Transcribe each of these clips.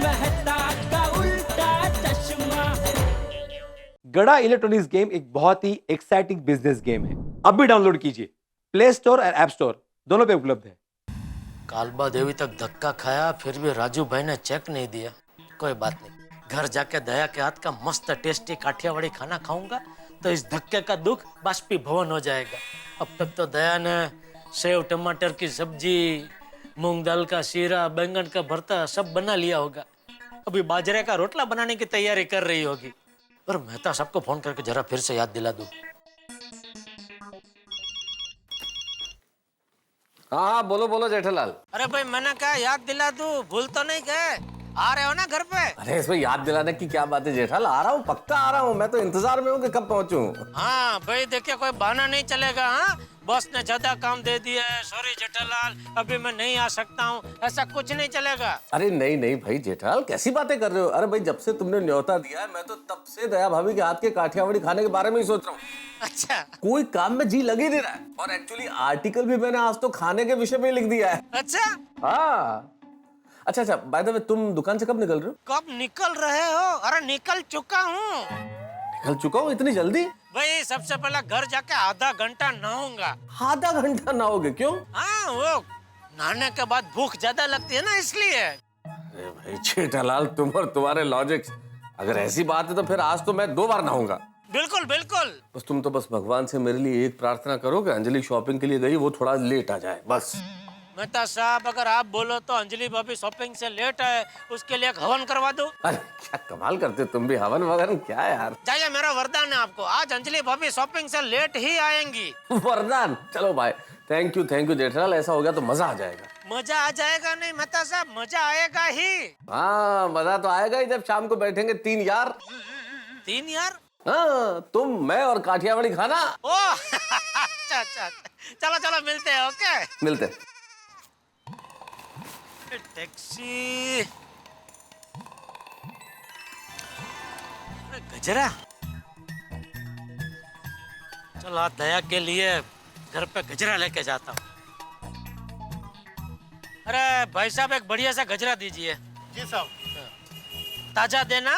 मेहता का उल्टा चश्मा। गड़ा इलेक्ट्रॉनिक्स गेम एक बहुत ही एक्साइटिंग बिजनेस गेम है। अब भी डाउनलोड कीजिए, प्ले स्टोर और ऐप स्टोर दोनों पे उपलब्ध है। कालबा देवी तक धक्का खाया, फिर भी राजू भाई ने चेक नहीं दिया। कोई बात नहीं, घर जाके दया के हाथ का मस्त टेस्टी काठियावाड़ी खाना खाऊंगा तो इस धक्के का दुख बाष्पीभवन हो जाएगा। अब तक तो दया ने सेव टमाटर की सब्जी, मूंग दाल का शीरा, बैंगन का भरता सब बना लिया होगा। अभी बाजरे का रोटला बनाने की तैयारी कर रही होगी। पर मेहता सबको फोन करके जरा फिर से याद दिला दूं। हाँ बोलो बोलो जेठालाल। अरे भाई मैंने कहा याद दिला दूं, भूल तो नहीं गए? आ रहे हो ना घर पे? अरे इसमें याद दिलाने की क्या बात है जेठालाल, आ रहा हूँ, पक्का आ रहा हूँ। मैं तो इंतजार में हूँ कि कब पहुँचूं। हाँ भाई देखिए, कोई बहाना नहीं चलेगा। हाँ बॉस ने ज्यादा काम दे दिया है, सॉरी जेठालाल अभी मैं नहीं आ सकता हूँ, ऐसा कुछ नहीं चलेगा। अरे नहीं नहीं भाई जेठालाल, कैसी बातें कर रहे हो। अरे भाई जब से तुमने न्योता दिया है मैं तो तब से दया भाभी के हाथ के काठियावाड़ी खाने के बारे में ही सोच रहा हूँ। अच्छा कोई काम में जी लग ही नहीं रहा है। और एक्चुअली आर्टिकल भी मैंने आज तो खाने के विषय में लिख दिया है। अच्छा हाँ अच्छा अच्छा, बाय द वे तुम दुकान से कब निकल रहे हो? कब निकल रहे हो? अरे निकल चुका हूँ। निकल चुका हूँ इतनी जल्दी? भाई सबसे पहले घर जाके आधा घंटा नहाऊंगा। आधा घंटा नहाओगे? क्यों? हाँ वो नहाने के बाद भूख ज्यादा लगती है ना, इसलिए। अरे भाई जेठालाल, तुम और तुम्हारे लॉजिक्स, अगर ऐसी बात है तो फिर आज तो मैं 2 बार नहाऊंगा। बिल्कुल बिल्कुल। बस तुम तो बस भगवान से मेरे लिए एक प्रार्थना करो कि अंजलि शॉपिंग के लिए गई, वो थोड़ा लेट आ जाए बस। मेहता साहब अगर आप बोलो तो अंजलि भाभी शॉपिंग से लेट है, उसके लिए एक हवन करवा दो। अरे क्या कमाल करते हो तुम भी, हवन वगन क्या यार। जाइए, मेरा वरदान है आपको, आज अंजलि भाभी शॉपिंग से लेट ही आएंगी। वरदान? चलो भाई, थैंक यू जेठालाल, ऐसा हो गया तो मजा आ जाएगा। मजा आ जाएगा नहीं मेहता साहब, मजा आएगा ही। हाँ मजा तो आएगा ही जब शाम को बैठेंगे 3 यार। 3 यार? हाँ तुम, मैं और काठियावाड़ी खाना। ओ अच्छा अच्छा, चलो चलो मिलते हैं। ओके मिलते हैं। टैक्सी। गजरा, चलो आज दया के लिए घर पे गजरा लेके जाता हूँ। अरे भाई साहब एक बढ़िया सा गजरा दीजिए। जी साहब। ताजा देना।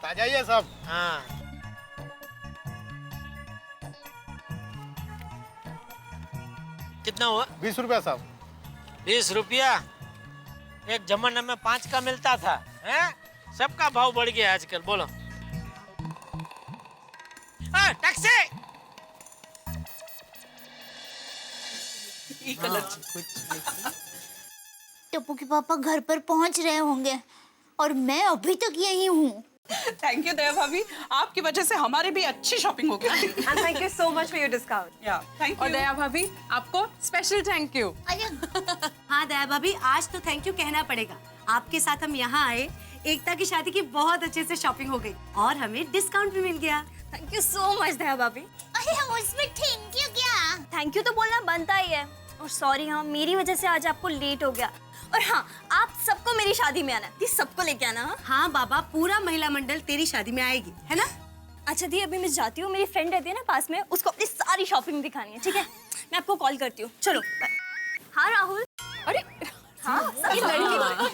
ताजा ही है साहब। हाँ कितना हुआ? 20 रुपया साहब। 20 रुपया? एक जमाने में 5 का मिलता था, हैं? सबका भाव बढ़ गया आजकल। बोलो टैक्सी। टप्पू के पापा घर पर पहुंच रहे होंगे और मैं अभी तक यही हूँ। थैंक यू दया भाभी, आपकी वजह से हमारी भी अच्छी शॉपिंग हो गई। And thank you so much for your discount. Yeah, thank you. और दया भाभी आपको स्पेशल थैंक यू। हाँ दया भाभी, आज तो थैंक यू कहना पड़ेगा। आपके साथ हम यहाँ आए, एकता की शादी की बहुत अच्छे से शॉपिंग हो गई और हमें डिस्काउंट भी मिल गया। थैंक यू सो मच दया भाभी। अरे उसमें थैंक यू क्या? थैंक यू तो बोलना बनता ही है। और सॉरी हाँ, मेरी वजह से आज आपको लेट हो गया। और हाँ, आप सबको मेरी शादी में आना, प्लीज सबको लेके आना। हाँ बाबा, पूरा महिला मंडल तेरी शादी में आएगी, है ना? अच्छा दी, अभी मैं जाती हूँ, मेरी फ्रेंड रहती है ना पास में, उसको अपनी सारी शॉपिंग दिखानी है, ठीक है? मैं आपको कॉल करती हूँ, चलो बाय। हाँ राहुल। अरे हाँ सही लड़की।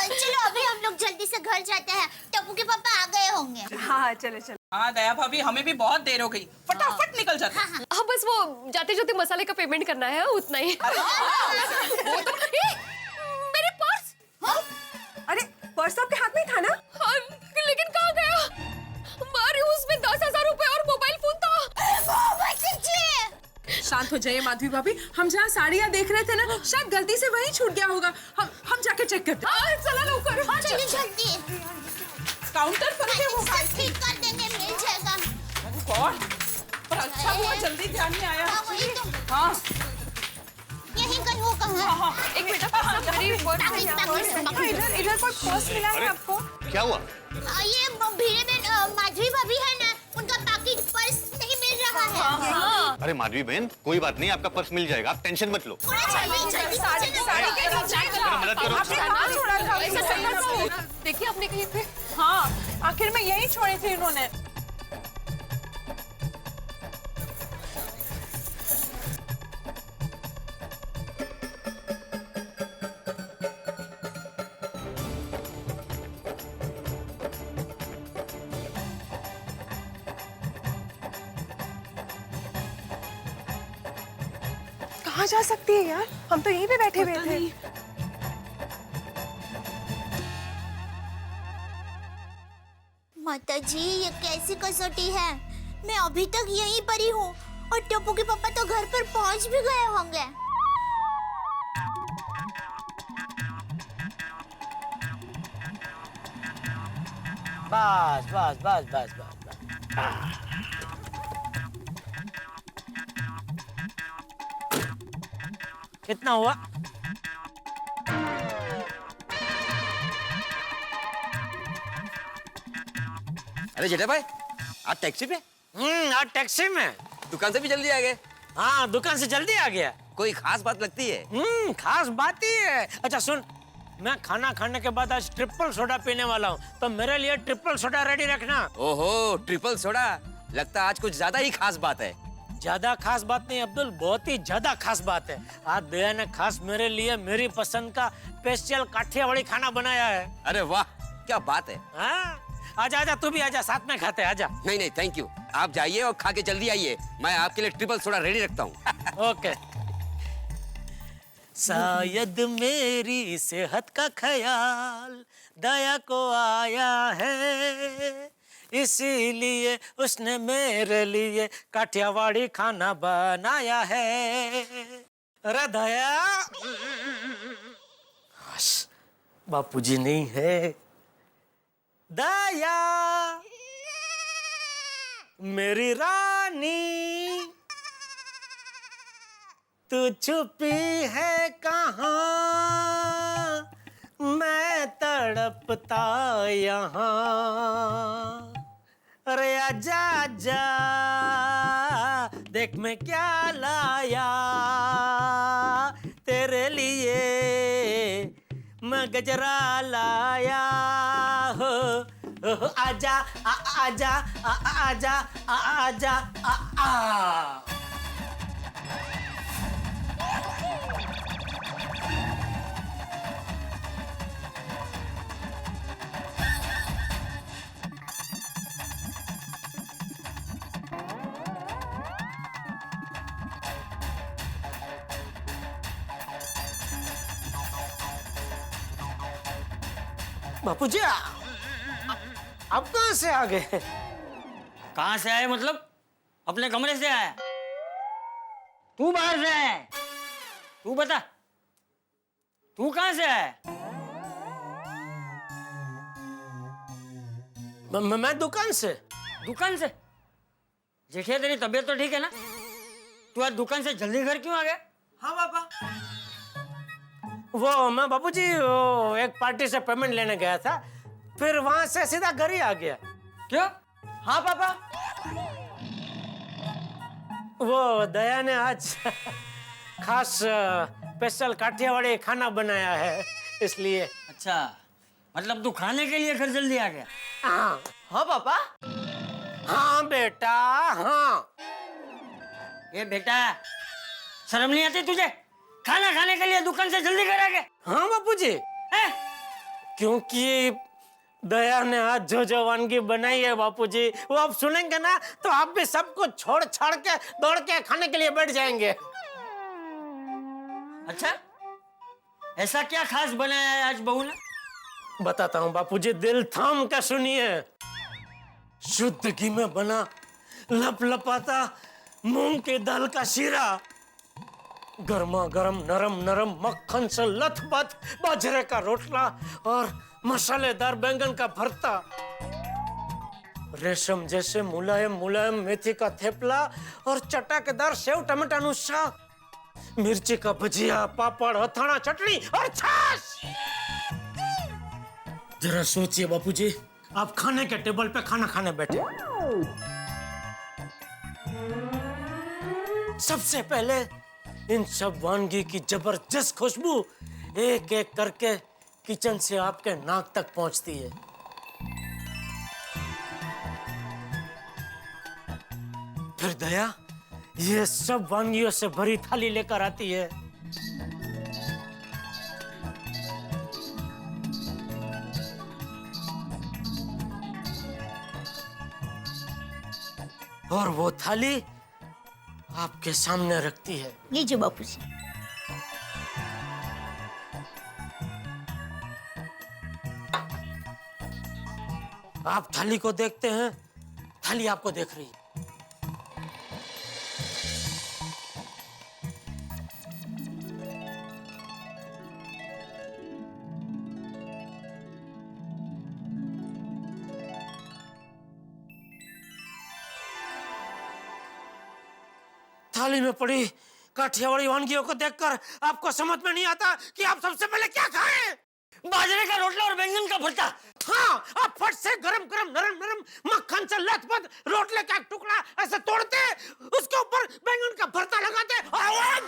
चलो अभी हम लोग जल्दी से घर जाते हैं, टप्पू के पापा आ गए होंगे। हाँ चलो चलो। हाँ दया भाभी, हमें भी बहुत देर हो गई, फटाफट निकल जाते हैं। हाँ बस वो जाते जाते मसाले का पेमेंट करना है, उतना ही। वो तो मेरे पर्स। अरे पर्स आपके हाथ में था ना? हाँ, लेकिन कहाँ गया? मारी उसमें 10,000 रुपए और मोबाइल फोन था। शांत हो जाइए माधवी भाभी, हम जहाँ साड़ियाँ देख रहे थे ना, शायद गलती से वहीं छूट गया होगा। हम जाके चेक करते हैं। चला लौकर। जल्दी काउंटर पर के वो ठीक कर देंगे, मिल जाएगा। गॉड, पर अच्छा हुआ जल्दी ध्यान में आया। हाँ, वही तो। हाँ यहीं कहीं वो कहाँ है? एक मिनट, इधर कोई पर्स मिला है आपको? क्या हुआ? ये भीड़े में माधवी भाभी है ना, उनका पैकेट पर्स नहीं मिल रहा है। अरे माधवी बहन, कोई बात नहीं, आपका पर्स मिल जाएगा, आप टेंशन मत लो। देखिए आपने कहीं पे। हाँ आखिर में यही छोड़े थे इन्होंने। जा सकती है यार? हम तो यहीं पे बैठे हुए थे। माता जी, ये कैसी कसौटी है? मैं अभी तक यहीं पर ही हूँ और टप्पू के पापा तो घर पर पहुँच भी गए होंगे। बस बस बस बस बस बस। कितना हुआ? अरे जेठा भाई, आप टैक्सी पे? आज टैक्सी में। दुकान से भी जल्दी आ गए? हाँ, दुकान से जल्दी आ गया। कोई खास बात लगती है? खास बात ही है। अच्छा सुन, मैं खाना खाने के बाद आज ट्रिपल सोडा पीने वाला हूँ, तो मेरे लिए ट्रिपल सोडा रेडी रखना। ओहो, ट्रिपल सोडा। लगता है आज कुछ ज्यादा ही खास बात है। ज्यादा खास बात नहीं अब्दुल, बहुत ही ज्यादा खास बात है। आज दया ने खास मेरे लिए मेरी पसंद का स्पेशल काठियावाड़ी खाना बनाया है। अरे वाह, क्या बात है। हाँ, आजा आजा, तू भी आजा, साथ में खाते, आजा। नहीं नहीं, थैंक यू। आप जाइए और खा के जल्दी आइए। मैं आपके लिए ट्रिपल सोडा रेडी रखता हूँ। ओके। शायद मेरी सेहत का ख्याल दया को आया है, इसीलिए उसने मेरे लिए काठियावाड़ी खाना बनाया है। अरे दया, बापूजी नहीं है। दया मेरी रानी, तू छुपी है कहाँ? मैं तड़पता यहाँ। अरे आजा आजा, देख मैं क्या लाया तेरे लिए। मैं गजरा लाया हो, आजा आजा आजा आजा आ। बापूजी, आप कहाँ से आ गए? कहाँ से आए मतलब? अपने कमरे से आया। तू बाहर से आया? तू बता, तू कहाँ से आया? मैं दुकान से। दुकान से? जेठिया, तेरी तबीयत तो ठीक है ना? तू आज दुकान से जल्दी घर क्यों आ गया? हाँ पापा, वो मैं बापूजी वो एक पार्टी से पेमेंट लेने गया था, फिर वहां से सीधा घर ही आ गया। क्यों? हाँ पापा, वो दया ने आज खास स्पेशल काठियावाड़ी खाना बनाया है, इसलिए। अच्छा, मतलब तू खाने के लिए घर जल्दी आ गया? हाँ। हाँ पापा? हाँ बेटा, हाँ। ये बेटा, शर्म नहीं आती तुझे? खाना खाने के लिए दुकान से जल्दी घर आ गए? हाँ बापूजी, क्योंकि दया ने आज जो वानगी बनाई है बापूजी, वो आप सुनेंगे ना तो आप भी सब कुछ छोड़ छाड़ के दौड़ के खाने के लिए बैठ जाएंगे। अच्छा, ऐसा क्या खास बनाया है आज बहू ने? बताता हूँ बापूजी, दिल थाम कर सुनिए। शुद्ध घी में बना लपलपाता मूंग की दाल का शीरा, गर्मा गर्म नरम नरम मक्खन से लथपथ बाजरे का रोटला और मसालेदार बैंगन का भरता, रेशम जैसे मुलायम मुलायम मेथी का थेपला और चटाकेदार सेव टमाटर साग, मिर्ची का भजिया, पापड़, हथाना, चटनी और छाछ। जरा सोचिए बापूजी, आप खाने के टेबल पे खाना खाने बैठे, सबसे पहले इन सब वानगी की जबरदस्त खुशबू एक एक करके किचन से आपके नाक तक पहुंचती है। फिर दया ये सब वानगियों से भरी थाली लेकर आती है। और वो थाली आपके सामने रखती है। लीजिए बापूजी। आप थाली को देखते हैं, थाली आपको देख रही है। थाली में पड़ी काठियावाड़ी वानगियों को देखकर आपको समझ में नहीं आता कि आप सबसे पहले क्या खाएं? बाजरे का रोटला और बैंगन का भरता। हाँ, आप फट से गरम गरम नरम नरम मक्खन से लथपथ रोटले का एक टुकड़ा ऐसे तोड़ते, उसके ऊपर बैंगन का भरता लगाते और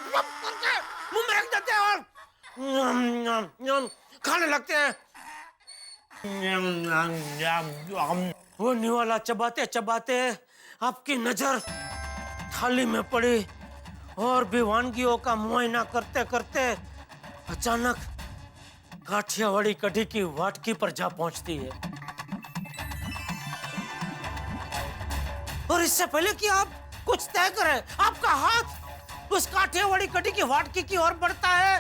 मुंह में रख देते और खाने लगते हैं। वो निवाला चबाते चबाते आपकी नजर थाली में पड़ी और भी वानगियों का मुआयना करते करते अचानक काठियावाड़ी कढ़ी की वाटकी पर जा पहुंचती है। और इससे पहले कि आप कुछ तय करें, आपका हाथ उस काठियावाड़ी कढ़ी की वाटकी की ओर बढ़ता है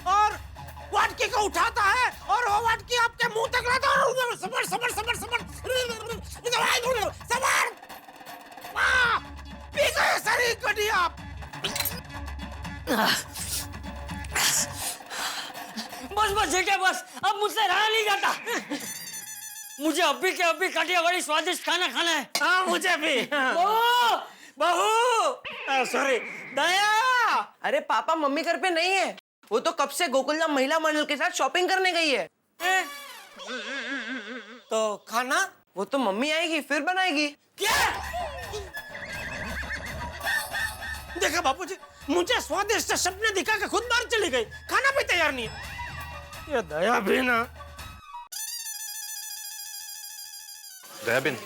और वाटकी को उठाता है और वो वाटकी आपके मुंह तक लाता है और summer summer summer summer summer P गए सारी कढ़ी आप। बस बस जेठा बस, अब मुझसे रहा नहीं जाता। मुझे अभी के अभी काठियावाड़ी स्वादिष्ट खाना खाना है। हाँ मुझे भी। बहू बहू सॉरी दया। अरे पापा मम्मी घर पे नहीं है, वो तो कब से गोकुलधाम महिला मंडल के साथ शॉपिंग करने गई है। तो खाना वो तो मम्मी आएगी फिर बनाएगी। क्या? देखा बापूजी, मुझे स्वादिष्ट सपने दिखा के खुद बाहर चली गई, खाना भी तैयार नहीं है। ये दया भी ना। दया बिन,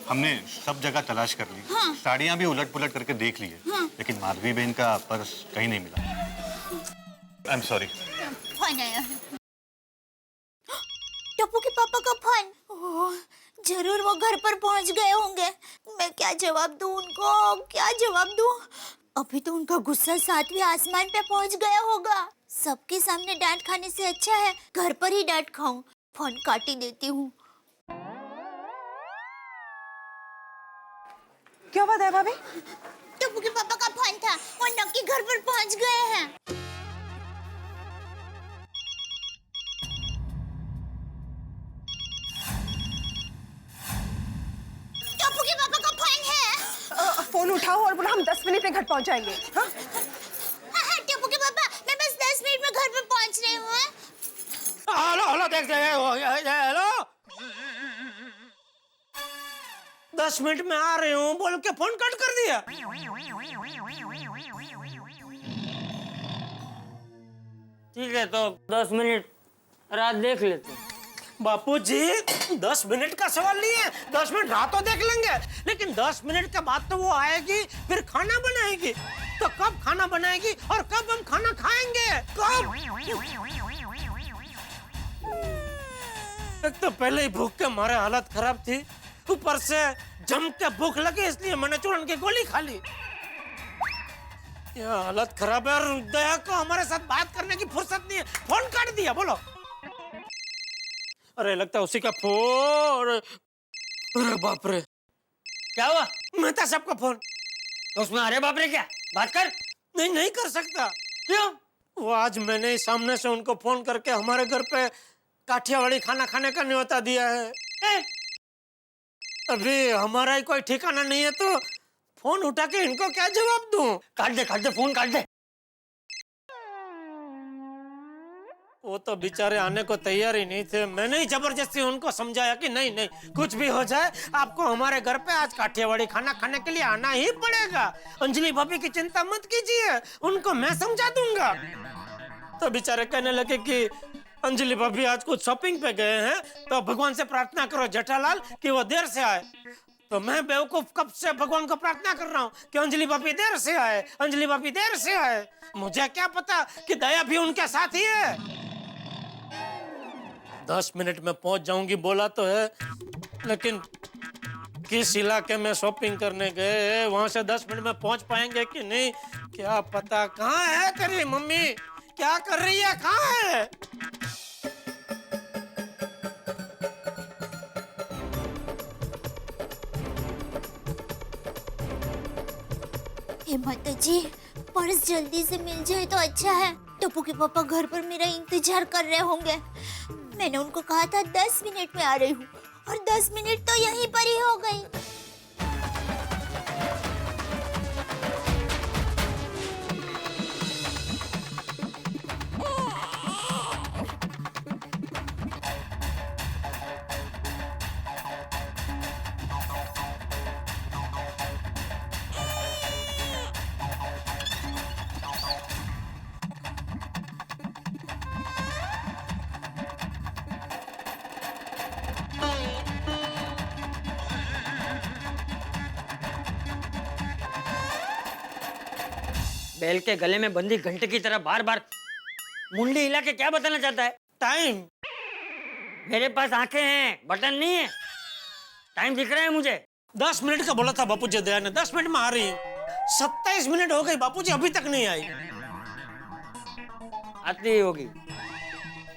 हमने सब जगह तलाश कर ली, साड़ियाँ भी उलट पुलट करके देख ली है, लेकिन माधवी बहन का पर्स कहीं नहीं मिला। I am sorry. फोन आया। टप्पू के पापा का फोन। ओह, जरूर वो घर पर पहुंच गए होंगे। मैं क्या जवाब दूं उनको, क्या जवाब दूं? अभी तो उनका गुस्सा 7वें आसमान पे पहुंच गया होगा। सबके सामने डांट खाने से अच्छा है घर पर ही डांट खाऊं। फोन काट ही देती हूँ। क्या बात है भाभी? टप्पू के पापा का फोन था, वो नक्की घर पर पहुंच गए हैं। टप्पू के पापा का फोन है। फोन उठाओ और बोलो हम 10 मिनट में घर पहुंच जाएंगे। हाँ? हाँ, टप्पू के पापा, मैं बस 10 मिनट में घर पर पहुंच रही हूँ। हेलो हेलो देख हेलो 10 मिनट में आ रही हूँ बोल के फोन कट कर दिया। ठीक है तो 10 मिनट रात देख लेते हैं। बापूजी 10 मिनट का सवाल नहीं है, 10 मिनट रात तो देख लेंगे, लेकिन 10 मिनट के बाद तो वो आएगी फिर खाना बनाएगी। तो कब खाना बनाएगी और कब हम खाना खाएंगे? कब? एक तो पहले ही भूख के मारे हालत खराब थी, ऊपर से जम के भूख लगी इसलिए मैंने चूरन की गोली खा ली। यह हालत खराब है और दया को हमारे साथ बात करने की फुर्सत नहीं है, फोन काट दिया। बोलो। अरे लगता है उसी का फोन। अरे बाप रे, क्या हुआ? मेहता साहब का फोन। तो उसमें अरे बाप रे क्या बात कर? नहीं नहीं कर सकता। क्यों? वो आज मैंने ही सामने से उनको फोन करके हमारे घर पे काठियावाड़ी खाना खाने का न्योता दिया है। अभी हमारा ही कोई ठिकाना नहीं है तो फोन उठा के इनको क्या जवाब दूं? काट दे फोन काट दे। वो तो बेचारे आने को तैयार ही नहीं थे। मैंने ही जबरदस्ती उनको समझाया कि नहीं नहीं कुछ भी हो जाए आपको हमारे घर पे आज काठियावाड़ी खाना खाने के लिए आना ही पड़ेगा। अंजलि भाभी की चिंता मत कीजिए, उनको मैं समझा दूंगा। तो बेचारे कहने लगे कि अंजलि भाभी आज कुछ शॉपिंग पे गए हैं तो भगवान से प्रार्थना करो जेठालाल कि वो देर से आए। तो मैं बेवकूफ कब से भगवान को प्रार्थना कर रहा हूँ कि अंजलि भाभी देर से आए, अंजलि भाभी देर से आए। मुझे क्या पता कि दया भी उनके साथ ही है। 10 मिनट में पहुंच जाऊंगी बोला तो है, लेकिन किस इलाके में शॉपिंग करने गए वहां से 10 मिनट में पहुंच पाएंगे कि नहीं क्या पता। कहाँ है तेरी मम्मी, क्या कर रही है, कहाँ है? हे माता जी, पर्स जल्दी से मिल जाए तो अच्छा है। टप्पू के पापा घर पर मेरा इंतजार कर रहे होंगे। मैंने उनको कहा था 10 मिनट में आ रही हूँ, और 10 मिनट तो यहीं पर ही हो गई। बैल के गले में बंदी घंटे की तरह बार बार मुंडी हिला के क्या बताना चाहता है? टाइम। मेरे पास आंखें हैं, बटन नहीं है। टाइम दिख रहा है मुझे। 10 मिनट का बोला था बापूजी दया ने, 10 मिनट में आ रही हूँ। 27 मिनट हो गई, बापूजी अभी तक नहीं आई। आती ही होगी।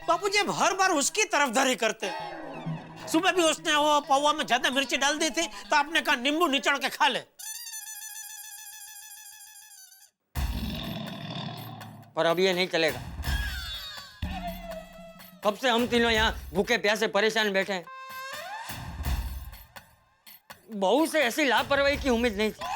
बापूजी अब हर बार उसकी तरफदारी करते हैं। सुबह भी उसने वो पौवा में ज्यादा मिर्ची डाल दी थी, तो आपने कहा नींबू निचोड़ के खा ले। पर अब ये नहीं चलेगा। कब से हम तीनों यहाँ भूखे प्यासे परेशान बैठे हैं। बहू से ऐसी लापरवाही की उम्मीद नहीं थी।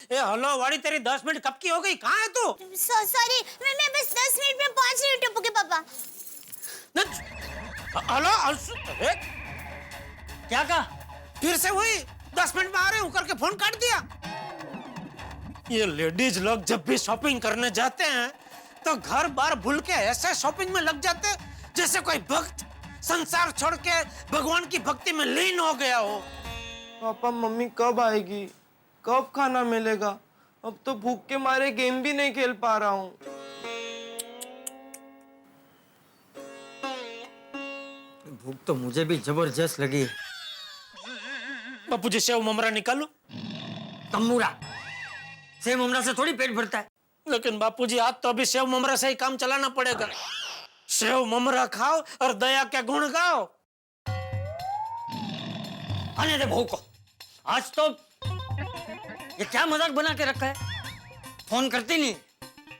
ए हेलो वाड़ी, तेरी 10 मिनट कब की हो गई? कहाँ है तू? सॉरी, मैं बस 10 मिनट में पहुंच रही हूँ टप्पू के पापा। हेलो, क्या कहा? फिर से वही 10 मिनट में आ रहे हूँ करके फोन काट दिया। ये लेडीज लोग जब भी शॉपिंग करने जाते हैं तो घर बार भूल के ऐसे शॉपिंग में लग जाते हैं जैसे कोई भक्त संसार छोड़ के भगवान की भक्ति में लीन हो गया हो। पापा मम्मी कब आएगी? कब खाना मिलेगा? अब तो भूख के मारे गेम भी नहीं खेल पा रहा हूँ। भूख तो मुझे भी जबरदस्त लगी है। बापूजी सेव ममरा निकालो। तम्बूरा सेव ममरा से थोड़ी पेट भरता है। लेकिन बापूजी आज तो अभी सेव ममरा से ही काम चलाना पड़ेगा। सेव ममरा खाओ और दया के गुण गाओ। आने दे बहू को। आज तो ये क्या मजाक बना के रखा है? फोन करती नहीं,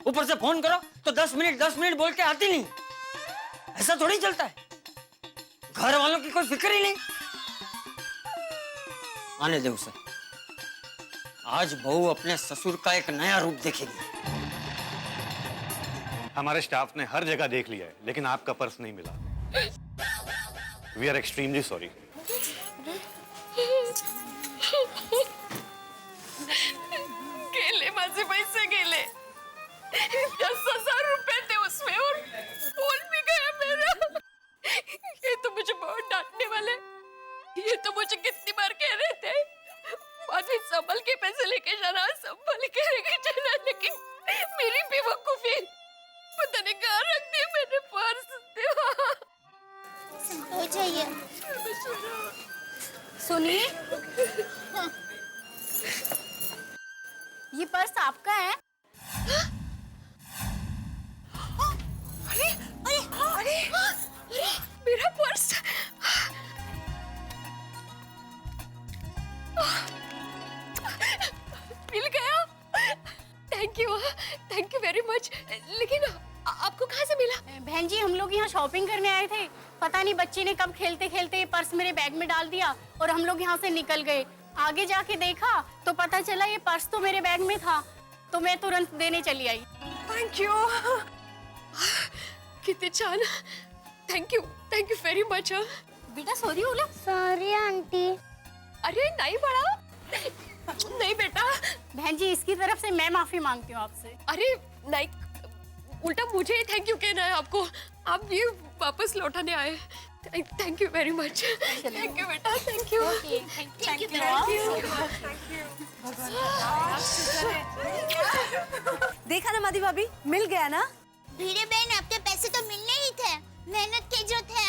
ऊपर से फोन करो तो 10 मिनट बोल के आती नहीं। ऐसा थोड़ी चलता है। घर वालों की कोई फिक्र ही नहीं। आने दे उसे। आज बहू अपने ससुर का एक नया रूप देखेगी। हमारे स्टाफ ने हर जगह देख लिया है, लेकिन आपका पर्स नहीं मिला। We are extremely sorry. गेले माझे पैसे गेले। 10,000 रुपए थे उसमें और फोन भी गया मेरा। ये तो मुझे बहुत डांटने वाले। ये तो मुझे कितनी बार कह रहे थे माधवी संभल के पैसे लेके जाना, संभल के लेके जाना, लेकिन मेरी बेवकूफी। पता नहीं कहाँ रख दिया मैंने पर्स। हो जाइए। सुनिए, ये पर्स आपका है? अरे अरे अरे अरे मेरा पर्स। मिल गया। Thank you very much. लेकिन आपको कहाँ से मिला? बहन जी, हम लोग यहाँ शॉपिंग करने आए थे। पता नहीं बच्ची ने कब खेलते खेलते पर्स मेरे बैग में डाल दिया और हम लोग यहाँ से निकल गए। आगे जाके देखा तो पता चला ये पर्स तो मेरे बैग में था, तो मैं तुरंत देने चली आई। Thank you. कितने छान। Thank you very much. बेटा सॉरी बोला। Sorry aunty. अरे नहीं बड़ा, नहीं बेटा। बहन जी, इसकी तरफ से मैं माफी मांगती हूँ आपसे। अरे नहीं, उल्टा मुझे ही थैंक यू कहना है आपको। आप ये वापस लौटाने आए। Thank you very much. Thank you बेटा, थैंक यू। देखा ना माधवी भाभी, मिल गया ना। भीड़े बहन, आपके पैसे तो मिलने ही थे, मेहनत के जो थे।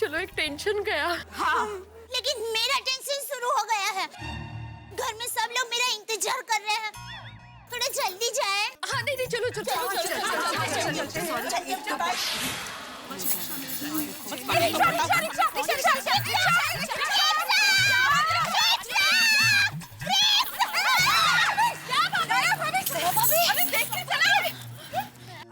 चलो एक टेंशन गया। हाँ। लेकिन मेरा टेंशन शुरू हो गया है। घर में सब लोग मेरा इंतजार कर रहे हैं, थोड़ा जल्दी जाए। हाँ नहीं चलो चलो चलो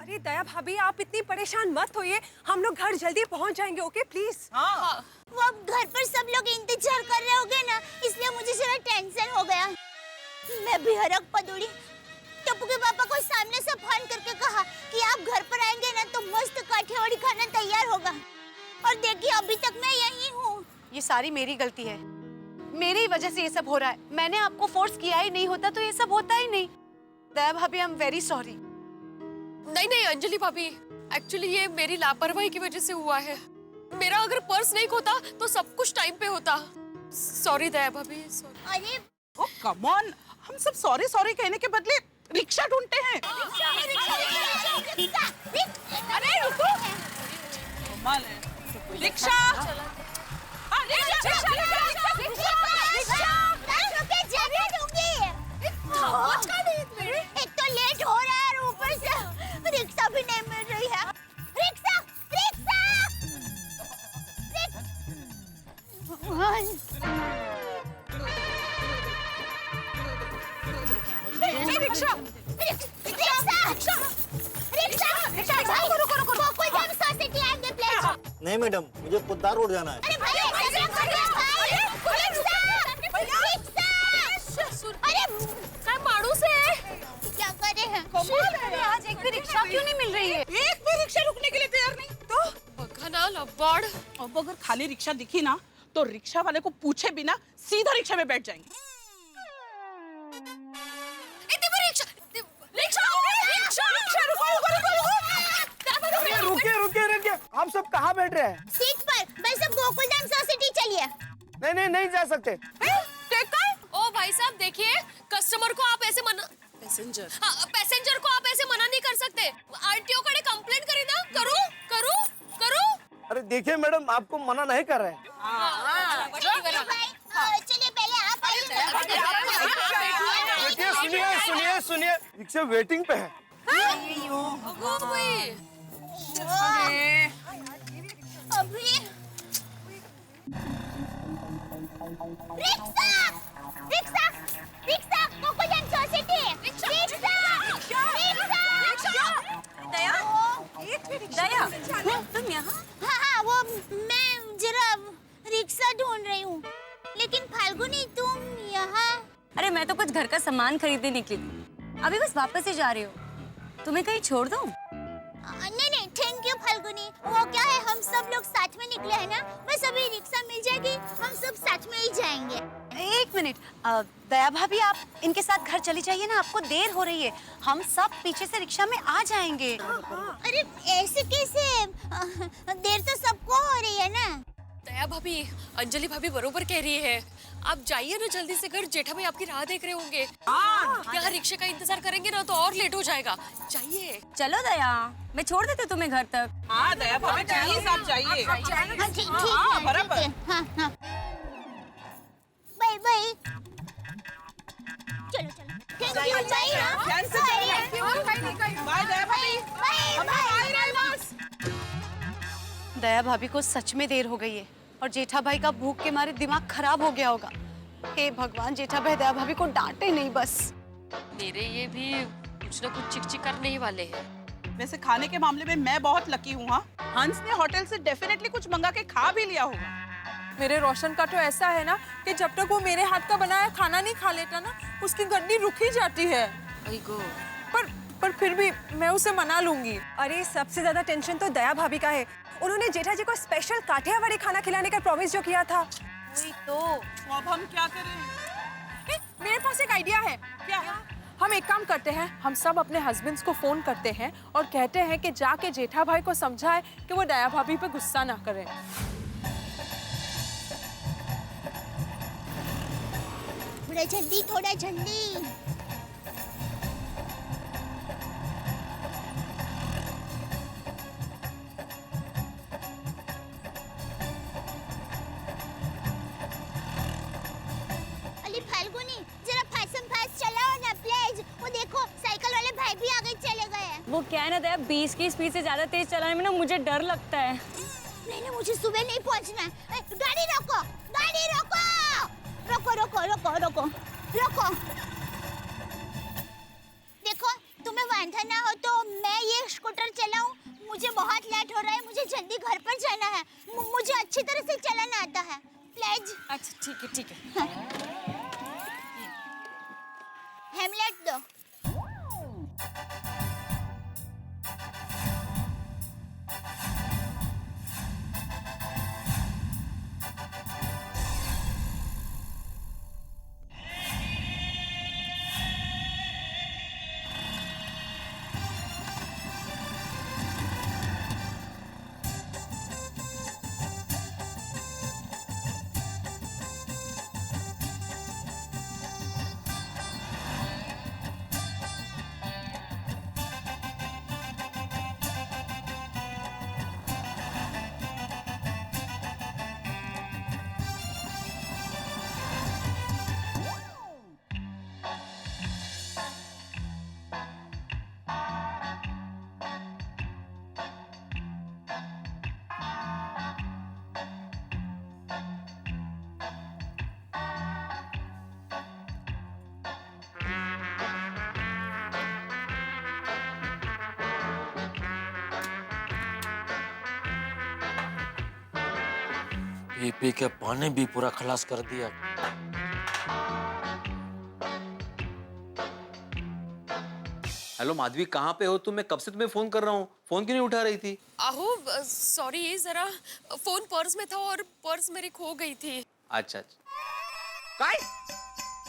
अरे दया भाभी आप इतनी परेशान मत होइए, हम लोग घर जल्दी पहुंच जाएंगे। Okay please. हाँ। वो अब घर पर सब लोग इंतजार कर रहे होंगे ना, इसलिए मुझे जरा टेंशन हो गया। मैं भी हरक पदौड़ी टप्पू के पापा को सामने से फोन करके कहा कि आप घर पर आएंगे ना तो मस्त काठियावाड़ी खाना तैयार होगा। और देखिए अभी तक मैं यही हूँ। ये सारी मेरी गलती है, मेरी वजह से ये सब हो रहा है। मैंने आपको फोर्स किया ही नहीं होता तो ये सब होता ही नहीं। दया भाभी आई एम वेरी सॉरी। नहीं अंजलि भाभी, एक्चुअली ये मेरी लापरवाही की वजह से हुआ है। मेरा अगर पर्स नहीं खोता तो सब कुछ टाइम पे होता। सॉरी दया भाभी। अरे ओ कम ऑन, हम सब सॉरी सॉरी कहने के बदले रिक्शा ढूंढते हैं। अरे रुको, कमाल है। रिक्शा एक तो लेट हो रहा है और ऊपर से रिक्शा भी नहीं मिल रही है। रिक्शा रिक्शा रिक्शा नहीं मैडम, मुझे पुद्दार रोड जाना है। अरे भाई क्या मारू से क्या करे हैं? आज एक भी रिक्शा क्यों नहीं मिल रही है? एक भी रिक्शा रुकने के लिए तैयार नहीं। तो बगाना लबाड़। अब अगर खाली रिक्शा दिखी ना तो रिक्शा वाले को पूछे बिना सीधा रिक्शा में बैठ जाएंगे। रुकिए, आप सब कहाँ बैठ रहे हैं? सीट पर। भाई सब गोकुलधाम सोसाइटी चलिए। नहीं जा सकते। ओ भाई साहब देखिए, कस्टमर को आप ऐसे मना, पैसेंजर को आप ऐसे मना नहीं कर सकते। आरटीओ कड़े कंप्लेंट करी ना। करूं। अरे देखिए मैडम, आपको मना नहीं कर रहे हैं। चलिए पहले आप देखिए, सुनिए, रिक्शा वेटिंग पे है। अभी रिक्शा गोकुलधाम सोसाइटी। दया तुम यहाँ? हाँ, वो मैं जरा रिक्शा ढूंढ रही हूँ। लेकिन फाल्गुनी तुम यहाँ? अरे मैं तो कुछ घर का सामान खरीदने निकली थी, अभी बस वापस ही जा रही हूँ। तुम्हें कहीं छोड़ दूँ? नहीं थैंक यू फाल्गुनी। वो क्या है, हम सब लोग साथ में निकले हैं ना, बस अभी रिक्शा मिल जाएगी, हम सब साथ में ही जाएंगे। एक मिनट, दया भाभी आप इनके साथ घर चली जाइए ना, आपको देर हो रही है। हम सब पीछे से रिक्शा में आ जाएंगे। अरे ऐसे कैसे? देर तो सबको हो रही है ना। दया भाभी, अंजलि भाभी बरोबर कह रही है। आप जाइए ना जल्दी से घर, जेठा भाई आपकी राह देख रहे होंगे। यहाँ रिक्शा का इंतजार करेंगे ना तो और लेट हो जाएगा। जाइए। चलो दया, मैं छोड़ देती हूँ तुम्हें घर तक। हाँ दया भाभी प्लीज आप जाइए। बराबर। हाँ। बाय। चलो। थैंक यू बाय दया भाभी। दया भाभी को सच में देर हो गई है और जेठा भाई का भूख के मारे दिमाग खराब हो गया होगा। हे भगवान, जेठा भाई दया भाभी को डांटे नहीं बस। मेरे ये भी कुछ ना कुछ चिक करने ही वाले हैं। वैसे खाने के मामले में मैं बहुत लकी हूँ। हाँ, हंस ने होटल से डेफिनेटली कुछ मंगा के खा भी लिया होगा। मेरे रोशन का तो ऐसा है ना कि जब तक वो मेरे हाथ का बनाया खाना नहीं खा लेता ना, उसकी गड्डी रुक ही जाती है। पर फिर भी मैं उसे मना लूंगी। अरे सबसे ज्यादा टेंशन तो दया भाभी का है। उन्होंने जेठा जी को स्पेशल काठियावाड़ी खाना खिलाने का प्रॉमिस जो किया था। वही तो। अब हम क्या करें? मेरे पास एक आइडिया है। क्या? हम एक काम करते हैं, हम सब अपने हस्बैंड्स को फोन करते हैं और कहते हैं कि जाके जेठा भाई को समझाए कि वो दया भाभी पे गुस्सा ना करें। थोड़ा जल्दी। क्या है ना दया, 20 की स्पीड से ज्यादा तेज चलाने में ना मुझे डर लगता है। नहीं, मुझे सुबह नहीं पहुंचना है। गाड़ी रोको, गाड़ी रोको, रोको रोको रोको रोको रोको। देखो, तुम्हें वांधा ना हो तो मैं ये स्कूटर चलाऊं? मुझे बहुत लेट हो रहा है, मुझे जल्दी घर पर जाना है। मुझे अच्छी तरह से चलाना आता है। प्लीज। अच्छा ठीक है, ठीक है। हेमलेट दो। पी के पानी भी पूरा खलास कर दिया। हेलो माधवी, कहाँ पे हो तुम? मैं कब से तुम्हें फोन कर रहा हूँ, फोन क्यों नहीं उठा रही थी? आहो सॉरी, जरा फोन पर्स में था और पर्स मेरी खो गई थी। अच्छा काय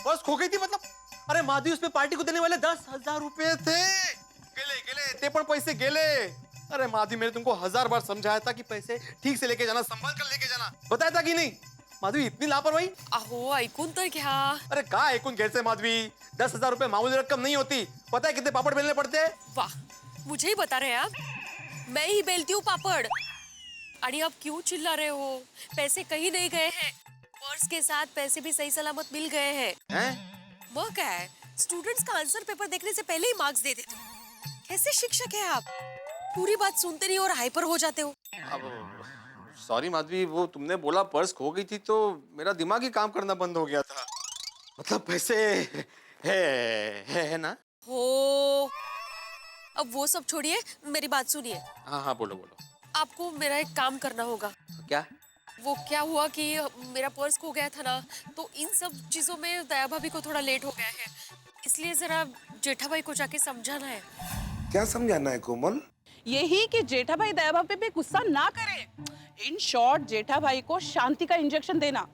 पर्स खो गई थी मतलब? अरे माधवी, उसमें पार्टी को देने वाले 10,000 रुपए थे। गेले ते पण पैसे गेले। अरे माधवी, मैंने तुमको 1000 बार समझाया था कि पैसे ठीक से लेके जाना, संभाल कर लेके जाना, बताया था कि नहीं? माधवी, इतनी लापरवाही? आहो ऐकून तर घ्या। अरे का ऐकून घ्यायचंय माधवी? 10,000 रुपए मामूली रकम नहीं होती। पता है कितने पापड़ बेलने पड़ते हैं? वाह, मुझे ही बता रहे हैं आप? मैं ही बेलती हूँ पापड़। अरे आप क्यों चिल्ला रहे हो? पैसे कहीं नहीं गए हैं, पर्स के साथ पैसे भी सही सलामत मिल गए हैं। वो क्या है, स्टूडेंट्स का आंसर पेपर देखने से पहले ही मार्क्स दे देते हो। कैसे शिक्षक है आप? पूरी बात सुनते नहीं और हाइपर हो जाते हो। सॉरी माधवी, वो तुमने बोला पर्स खो गई थी तो मेरा दिमाग ही काम करना बंद हो गया था। मतलब पैसे है ना? हो, अब वो सब छोड़िए, मेरी बात सुनिए। हाँ बोलो बोलो। आपको मेरा एक काम करना होगा। क्या? वो क्या हुआ कि मेरा पर्स खो गया था ना, तो इन सब चीजों में दया भाभी को थोड़ा लेट हो गया है, इसलिए जरा जेठा भाई को जाके समझाना है। क्या समझाना है कोमल? यही कि जेठा भाई दया भाभी पे गुस्सा ना करे। इन शॉर्ट, जेठा भाई को शांति का इंजेक्शन देना।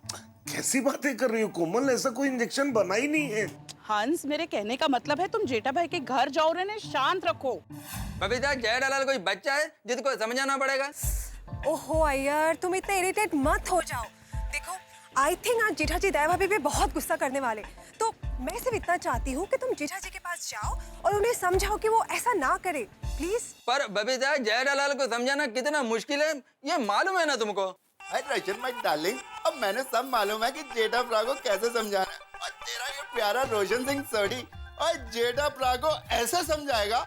कैसी बातें कर रही हो कोमल? ऐसा कोई इंजेक्शन बना ही नहीं है। हंस, मेरे कहने का मतलब है तुम जेठा भाई के घर जाओ, उन्हें शांत रखो। बबीता, जेठालाल कोई बच्चा है जिसको समझाना पड़ेगा? ओहो अय्यर, तुम इतने इरिटेट मत हो जाओ। देखो, आई थिंक आज जेठा जी दया भाभी पे बहुत गुस्सा करने वाले, तो मैं सिर्फ इतना चाहती हूँ कि तुम जेठा जी के पास जाओ और उन्हें समझाओ कि वो ऐसा ना करे, प्लीज। पर बबीता, जेठालाल को समझाना कितना मुश्किल है, ये मालूम है ना तुमको? रचन माय डार्लिंग, अब मैंने सब मालूम है कि जेठा प्रा को कैसे समझाना है। और तेरा ये प्यारा रोशन सिंह सोडी और जेठा प्रा को ऐसे समझाएगा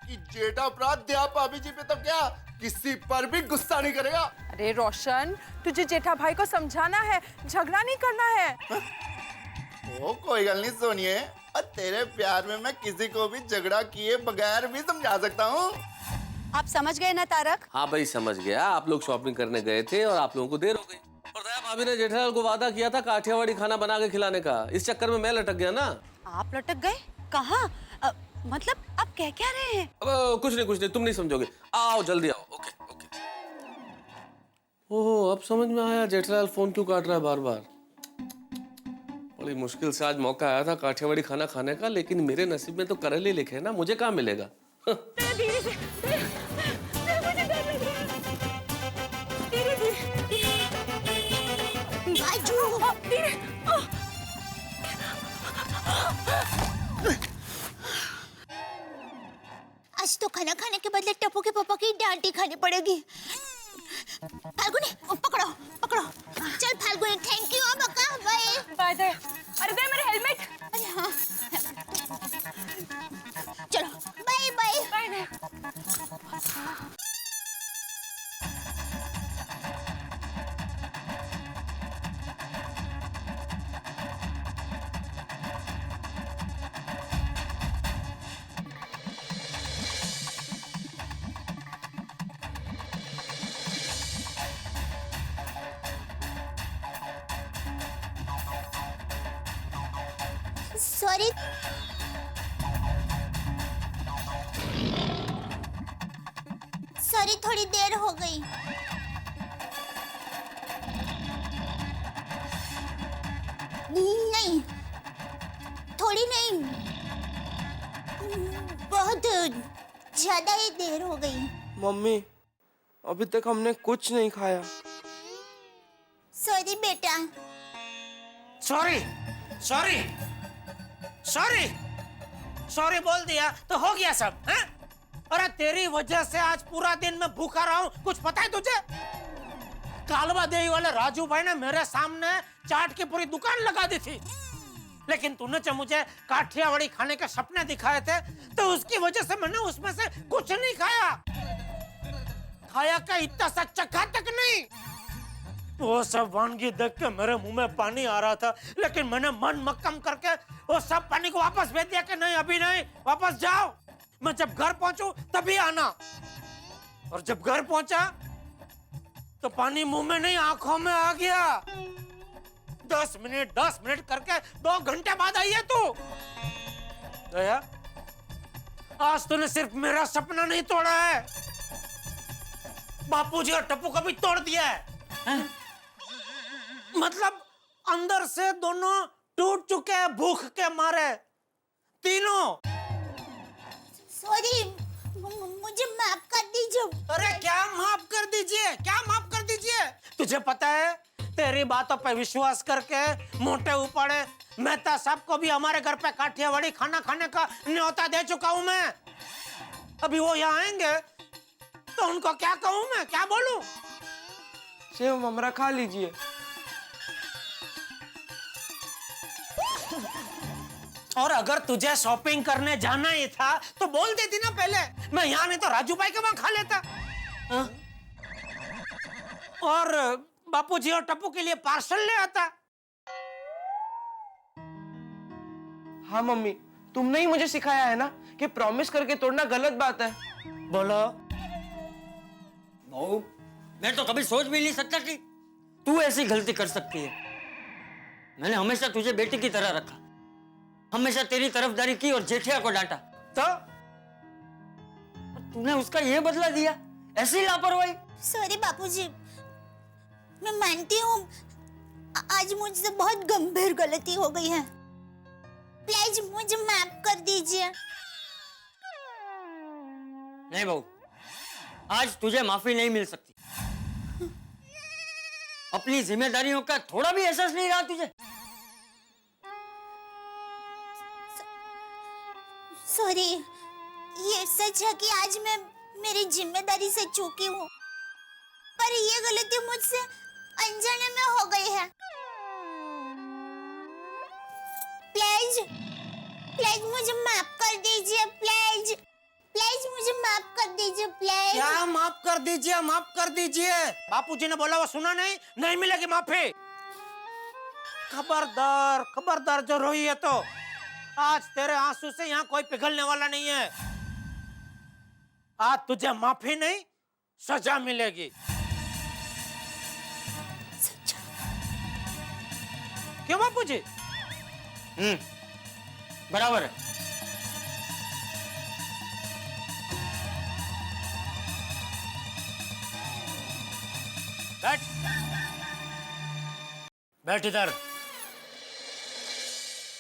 कि जेठा प्रा दया भाभी जी पे तो क्या किसी पर भी गुस्सा नहीं करेगा। अरे रोशन, तुझे जेठा भाई को समझाना है, झगड़ा नहीं करना है। ओ कोई गल नहीं सोनिए, और तेरे प्यार में मैं किसी को भी झगड़ा किए बगैर भी समझा सकता हूँ। आप समझ गए ना तारक? हाँ भाई, समझ गया। आप लोग शॉपिंग करने गए थे और आप लोगों को देर हो गई। और दया भाभी ने जेठालाल को वादा किया था काठियावाड़ी खाना बना के खिलाने का, इस चक्कर में मैं लटक गया ना। आप लटक गए? कहाँ? मतलब आप कह क्या रहे हैं? अब कुछ नहीं, तुम नहीं समझोगे। आओ जल्दी आओ। ओके। ओह, अब समझ में आया जेठालाल फोन क्यों काट रहा है बार बार। बड़ी मुश्किल से आज मौका आया था काठियावाड़ी खाना खाने का, लेकिन मेरे नसीब में तो करेले लिखे हैं ना, मुझे कहाँ मिलेगा। आज तो खाना खाने के बदले टप्पू के पापा की डांटी खानी पड़ेगी। फाल्गुनी, पकड़ो। चल Falguni, thank you. Bye. Bye. अरे दे मेरा हेलमेट। अरे हाँ। सॉरी। सॉरी, थोड़ी देर हो गई। नहीं, थोड़ी नहीं, बहुत ज्यादा ही देर हो गई। मम्मी अभी तक हमने कुछ नहीं खाया। सॉरी बेटा। सॉरी सॉरी सॉरी सॉरी बोल दिया तो हो गया सब, हैं? अरे तेरी वजह से आज पूरा दिन मैं भूखा रहा हूँ, कुछ पता है तुझे? कालवा देवी वाले राजू भाई ने मेरे सामने चाट की पूरी दुकान लगा दी थी, लेकिन तूने जब मुझे काठियावाड़ी खाने के सपने दिखाए थे तो उसकी वजह से मैंने उसमें से कुछ नहीं खाया। खाया का इतना सा चखा तक नहीं। वो सब वानगी देख के मेरे मुंह में पानी आ रहा था, लेकिन मैंने मन मक्कम करके वो सब पानी को वापस भेज दिया कि नहीं अभी नहीं, वापस जाओ, मैं जब घर पहुंचू तभी आना। और जब घर पहुंचा तो पानी मुंह में नहीं आंखों में आ गया। 10 मिनट करके 2 घंटे बाद आई है तू। दया, आज तूने सिर्फ मेरा सपना नहीं तोड़ा है, बापूजी और टप्पू का भी तोड़ दिया है। मतलब अंदर से दोनों टूट चुके हैं भूख के मारे, तीनों। सॉरी, मुझे माफ कर दीजिए। अरे क्या माफ कर दीजिए, क्या माफ कर दीजिए? तुझे पता है तेरी बातों पे विश्वास करके मोटे उपाड़े मेहता साहब को भी हमारे घर पे काठियावाड़ी खाना खाने का न्योता दे चुका हूं मैं। अभी वो यहाँ आएंगे तो उनको क्या कहूं मैं, क्या बोलूं? सेव ममरा खा लीजिए। और अगर तुझे शॉपिंग करने जाना ही था तो बोल देती ना पहले, मैं यहाँ नहीं तो राजू भाई के वहां खा लेता। हाँ? और बापूजी और टप्पू के लिए पार्सल ले आता। हाँ मम्मी, तुमने ही मुझे सिखाया है ना कि प्रॉमिस करके तोड़ना गलत बात है। बोलो। बहू, मैं तो कभी सोच भी नहीं सकता कि तू ऐसी गलती कर सकती है। मैंने हमेशा तुझे बेटी की तरह रखा, हमेशा तेरी तरफदारी की और जेठिया को डांटा, तो तूने उसका ये बदला दिया, ऐसी लापरवाही। सॉरी बापूजी, मैं मानती हूँ आज मुझसे बहुत गंभीर गलती हो गई है, प्लीज मुझे माफ कर दीजिए। नहीं बहू, आज तुझे माफी नहीं मिल सकती। अपनी जिम्मेदारियों का थोड़ा भी एहसास नहीं रहा तुझे? सॉरी, ये सच है कि आज मैं मेरी जिम्मेदारी से चूकी हूँ, पर ये गलती मुझसे अनजाने में हो गई है। प्लीज मुझे माफ कर दीजिए, प्लीज मुझे माफ कर दीजिए, प्लीज। क्या माफ कर दीजिए, माफ कर दीजिए? बापूजी ने बोला वो सुना नहीं, नहीं मिलेगी माफी। खबरदार खबरदार जो रोई है तो आज तेरे आंसू से यहाँ कोई पिघलने वाला नहीं है। आज तुझे माफी नहीं सजा मिलेगी। सजा? क्यों बापूजी? बराबर है। बैठ बैठ इधर।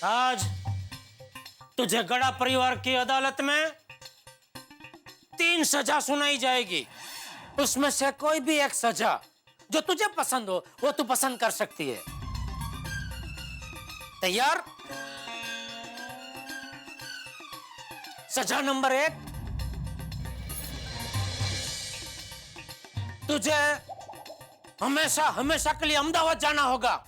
आज तुझे गड़ा परिवार की अदालत में 3 सजा सुनाई जाएगी, उसमें से कोई भी एक सजा जो तुझे पसंद हो वो तू पसंद कर सकती है। तैयार? सजा नंबर 1, तुझे हमेशा हमेशा के लिए अहमदाबाद जाना होगा।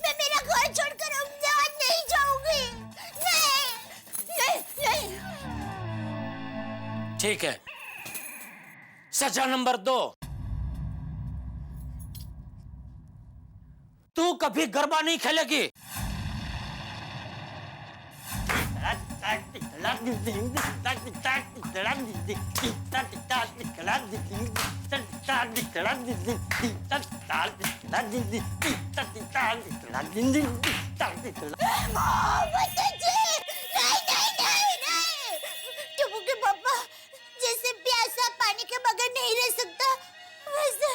मैं मेरा घर छोड़कर अहमदाबाद नहीं जाऊंगी। नहीं। ठीक है, सजा नंबर 2, तू कभी गरबा नहीं खेलेगी। टप्पू के पापा, जैसे प्यासा पानी के बगैर नहीं रह सकता, वैसे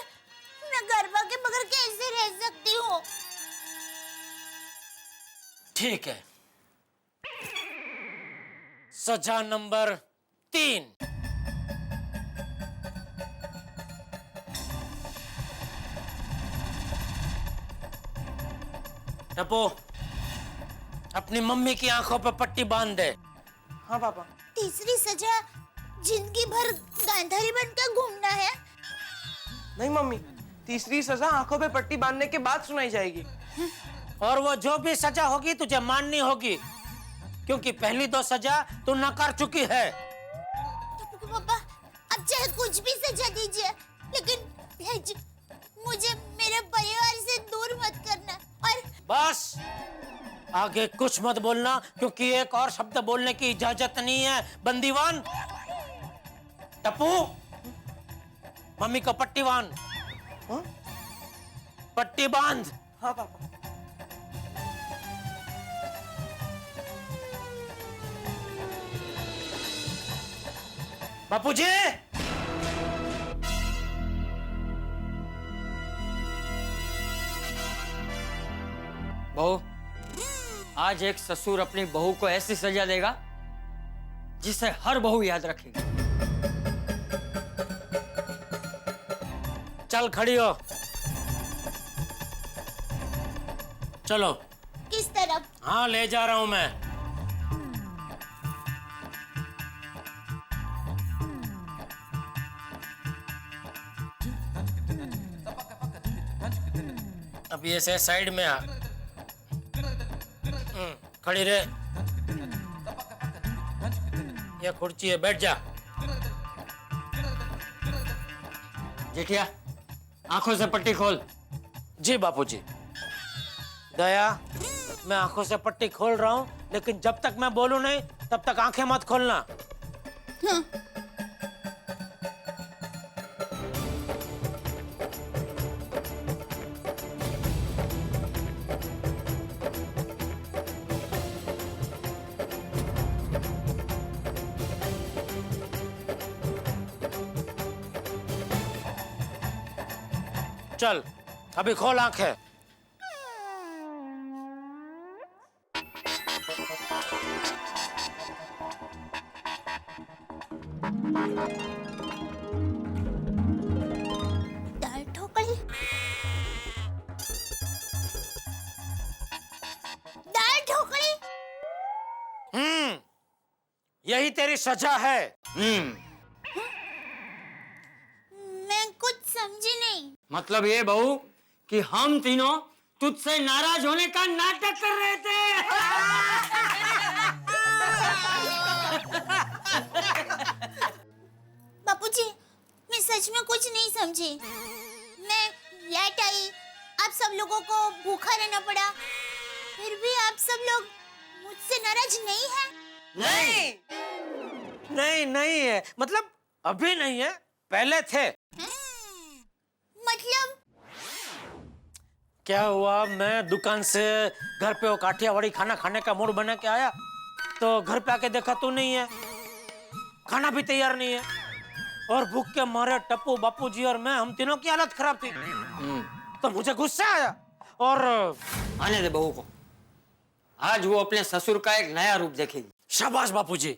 मैं गरबा के बगैर कैसे रह सकती हूँ? ठीक है, सजा नंबर 3, टप्पू अपनी मम्मी की आंखों पर पट्टी बांध दे। हाँ पापा। तीसरी सजा जिंदगी भर गांधारी बनकर घूमना है? नहीं मम्मी, तीसरी सजा आंखों पे पट्टी बांधने के बाद सुनाई जाएगी। और वो जो भी सजा होगी तुझे माननी होगी, क्योंकि पहली 2 सजा तू नकार चुकी है। टप्पू के पापा, अब चाहे कुछ भी सजा दीजिए, लेकिन प्लीज मुझे मेरे परिवार से दूर मत करना। और बस आगे कुछ मत बोलना, क्योंकि एक और शब्द बोलने की इजाजत नहीं है बंदीवान। टप्पू, मम्मी को पट्टी बांध। पट्टी बांध। हाँ पापा। बापूजी, बहू, आज एक ससुर अपनी बहू को ऐसी सजा देगा जिसे हर बहू याद रखेगी। चल खड़ी हो। चलो। किस तरफ? हाँ, ले जा रहा हूं मैं। अब ये से साइड में आ। खड़ी रहे। ये कुर्सी है, बैठ जा। जेठिया, आंखों से पट्टी खोल। जी बापूजी। दया, मैं आंखों से पट्टी खोल रहा हूँ, लेकिन जब तक मैं बोलूं नहीं तब तक आंखें मत खोलना। हाँ। चल, अभी खोल आंखें। दाल ठोकली, दाल ठोकली। यही तेरी सजा है। मैं कुछ समझी नहीं। मतलब ये बहू कि हम तीनों तुझसे नाराज होने का नाटक कर रहे थे। बापूजी, मैं सच में कुछ नहीं समझी। मैं लेट आई, आप सब लोगों को भूखा रहना पड़ा, फिर भी आप सब लोग मुझसे नाराज नहीं हैं? नहीं है, मतलब अभी नहीं है, पहले थे। मतलब? क्या हुआ, मैं दुकान से घर पे वो काठियावाड़ी खाना खाने का मूड बना के आया, तो घर पे आके देखा तू नहीं है, खाना भी तैयार नहीं है, और भूख के मारे टप्पू, बापूजी और मैं, हम तीनों की हालत खराब थी। तो मुझे गुस्सा आया और आने दे बहू को, आज वो अपने ससुर का एक नया रूप देखेगी। शाबाश बापूजी।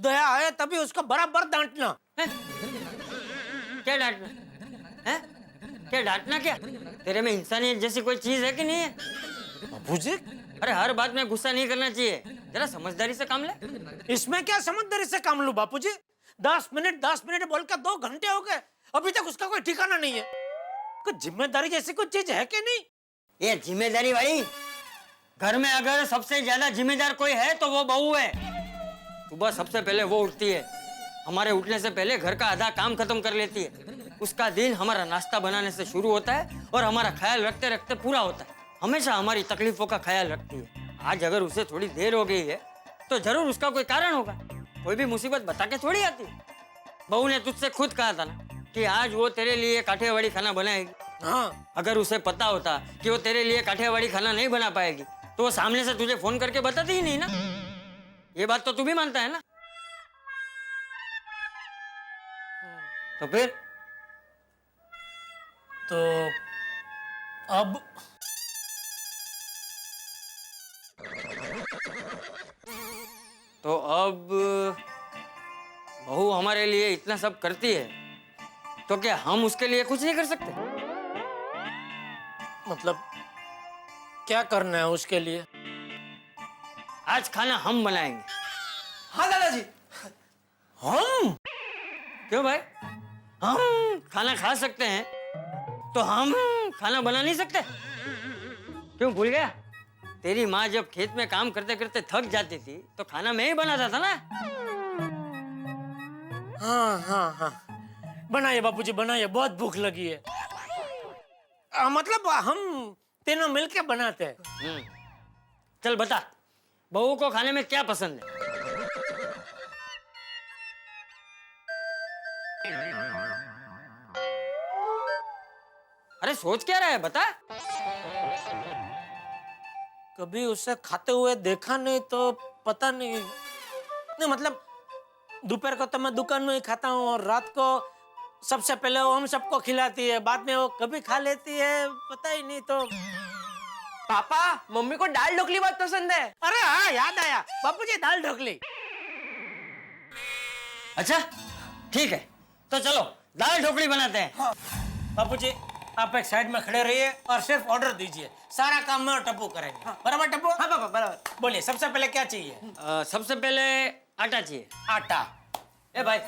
दया है तभी उसको बराबर डांटना। क्या डांटना है? क्या डांटना? क्या तेरे में इंसानियत जैसी कोई चीज है कि नहीं है? बापूजी, अरे हर बात में गुस्सा नहीं करना चाहिए, जरा समझदारी से काम ले। इसमें क्या समझदारी से काम लूं बापूजी? 10 मिनट बोल के 2 घंटे हो गए, अभी तक उसका कोई ठिकाना नहीं है। कुछ जिम्मेदारी जैसी कुछ चीज है कि नहीं? ये जिम्मेदारी वाली, घर में अगर सबसे ज्यादा जिम्मेदार कोई है तो वो बहू है। सुबह सबसे पहले वो उठती है, हमारे उठने से पहले घर का आधा काम खत्म कर लेती है। उसका दिन हमारा नाश्ता बनाने से शुरू होता है और हमारा ख्याल रखते रखते पूरा होता है। हमेशा हमारी तकलीफों का ख्याल रखती है। आज अगर उसे थोड़ी देर हो गई है तो जरूर उसका कोई कारण होगा। कोई भी मुसीबत बता के थोड़ी आती है। बहू ने तुझसे खुद कहा था ना कि आज वो तेरे लिए काठियावाड़ी खाना बनाएगी। हाँ, अगर उसे पता होता कि वो तेरे लिए काठियावाड़ी खाना नहीं बना पाएगी तो वो सामने से तुझे फोन करके बताती ही नहीं ना। ये बात तो तू भी मानता है ना? तो फिर अब बहू हमारे लिए इतना सब करती है तो क्या हम उसके लिए कुछ नहीं कर सकते? मतलब क्या करना है उसके लिए? आज खाना हम बनाएंगे। हाँ दादाजी। हम? क्यों भाई? हम खाना खा सकते हैं तो हम खाना बना नहीं सकते? क्यों भूल गया? तेरी माँ जब खेत में काम करते करते थक जाती थी तो खाना मैं ही बनाता था ना। हाँ हाँ हाँ, बनाइए बापूजी बनाइए, बहुत भूख लगी है। मतलब हम तीनों मिलके बनाते हैं। चल बता, बहू को खाने में क्या पसंद है? अरे सोच क्या रहा है, बता। कभी उसे खाते हुए देखा नहीं तो पता नहीं। नहीं मतलब दोपहर को तो मैं दुकान में ही खाता हूँ और रात को सबसे पहले वो हम सबको खिलाती है, बाद में वो कभी खा लेती है, पता ही नहीं। तो पापा, मम्मी को दाल ढोकली बहुत पसंद है। अरे हाँ, याद आया, बापूजी दाल ढोकली। अच्छा ठीक है, तो चलो दाल ढोकली बनाते हैं। हाँ। बापूजी आप एक साइड में खड़े रहिए और सिर्फ ऑर्डर दीजिए, सारा काम मैं और टप्पू करेंगे। हाँ। बराबर टप्पू? हाँ पापा बराबर। बोलिए सबसे पहले क्या चाहिए? सबसे पहले आटा चाहिए। आटा? ए भाई,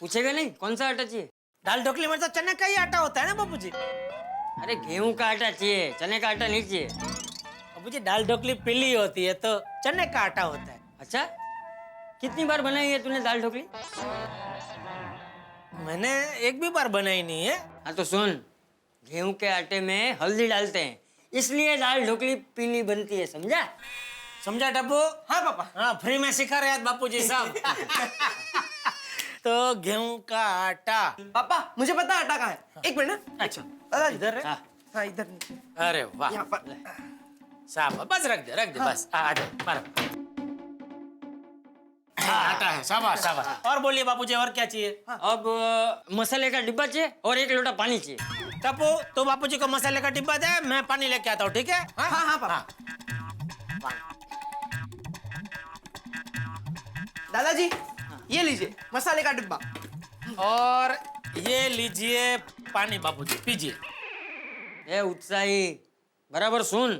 पूछेगा नहीं कौन सा आटा चाहिए? दाल ढोकली में तो चने का ही आटा होता है ना बापूजी? अरे गेहूं का आटा चाहिए, चने का आटा नहीं चाहिए। बापूजी दाल ढोकली पीली होती है तो चने का आटा होता है। अच्छा, कितनी बार बनाई है तूने दाल ढोकली? मैंने एक भी बार बनाई नहीं है। हाँ तो सुन, गेहूं के आटे में हल्दी डालते हैं, इसलिए दाल ढोकली पीली बनती है, समझा? समझा टप्पू? हाँ पापा। हाँ, फ्री में सिखा रहे हैं बापूजी साहब। तो गेहूं का आटा। पापा मुझे पता आटा कहाँ है। एक मिनट ना। अच्छा दादाजी। इधर है? हाँ इधर। अरे वाह, यहाँ पर। साहब बस रख दे बस। आ जाओ मारो। आटा है, शाबाश शाबाश। और बोलिए बापूजी और क्या चाहिए? अब मसाले का डिब्बा चाहिए और 1 लोटा पानी चाहिए। टप्पू तो बापूजी को मसाले का डिब्बा दे, मैं पानी लेके आता हूँ, ठीक है? हाँ हाँ पापा। दादाजी ये लीजिए मसाले का डिब्बा। और ये लीजिए पानी बापूजी, पीजिए। ए उत्साही, बराबर सुन,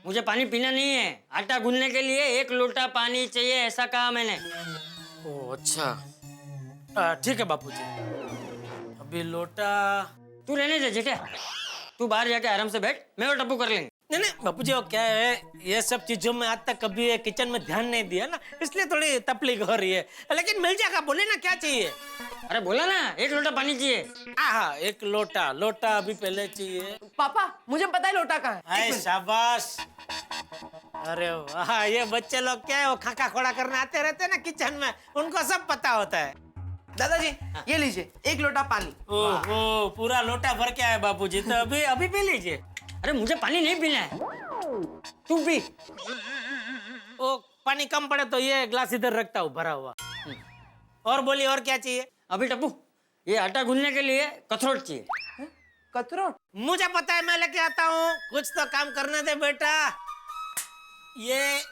मुझे पानी पीना नहीं है, आटा गूंदने के लिए 1 लोटा पानी चाहिए, ऐसा कहा मैंने। ओह अच्छा, ठीक है बापूजी। अभी लोटा। तू रहने दे जेठा, तू बाहर जाके आराम से बैठ, मैं और टप्पू कर लेंगे। नहीं नहीं बापूजी, वो क्या है, ये सब चीजों में आज तक कभी किचन में ध्यान नहीं दिया ना, इसलिए थोड़ी तकलीफ हो रही है। लेकिन मिल जाएगा, बोले ना क्या चाहिए? अरे बोला ना 1 लोटा पानी चाहिए। हाँ 1 लोटा, लोटा अभी पहले चाहिए। पापा मुझे पता है लोटा कहाँ है। हाय शाबाश। अरे वाह, ये बच्चे लोग क्या है, वो खाका खोड़ा करने आते रहते हैं ना किचन में, उनको सब पता होता है। दादाजी ये लीजिए 1 लोटा पानी। ओहो, पूरा लोटा भर के आए बापूजी, तो अभी अभी पी लीजिए। अरे मुझे पानी नहीं पीना है, तू पी। ओ पानी कम पड़े तो ये ग्लास इधर रखता हूँ भरा हुआ। और बोलिए और क्या चाहिए? अभी टप्पू, ये आटा गूंदने के लिए कथरोट चाहिए। कथरोट? मुझे पता है, मैं लेके आता हूँ, कुछ तो काम करने दे बेटा। ये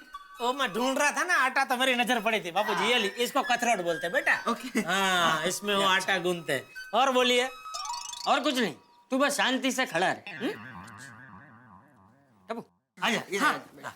वो मैं ढूंढ रहा था ना आटा, तो मेरी नजर पड़ी थी बापूजी, ये ली, इसको कथरोट बोलते हैं बेटा। ओके। हाँ, इसमें वो आटा गूंदते हैं। और बोलिए। और कुछ नहीं, तू बस शांति से खड़ा रहे। टप्पू आजा, इधर आजा।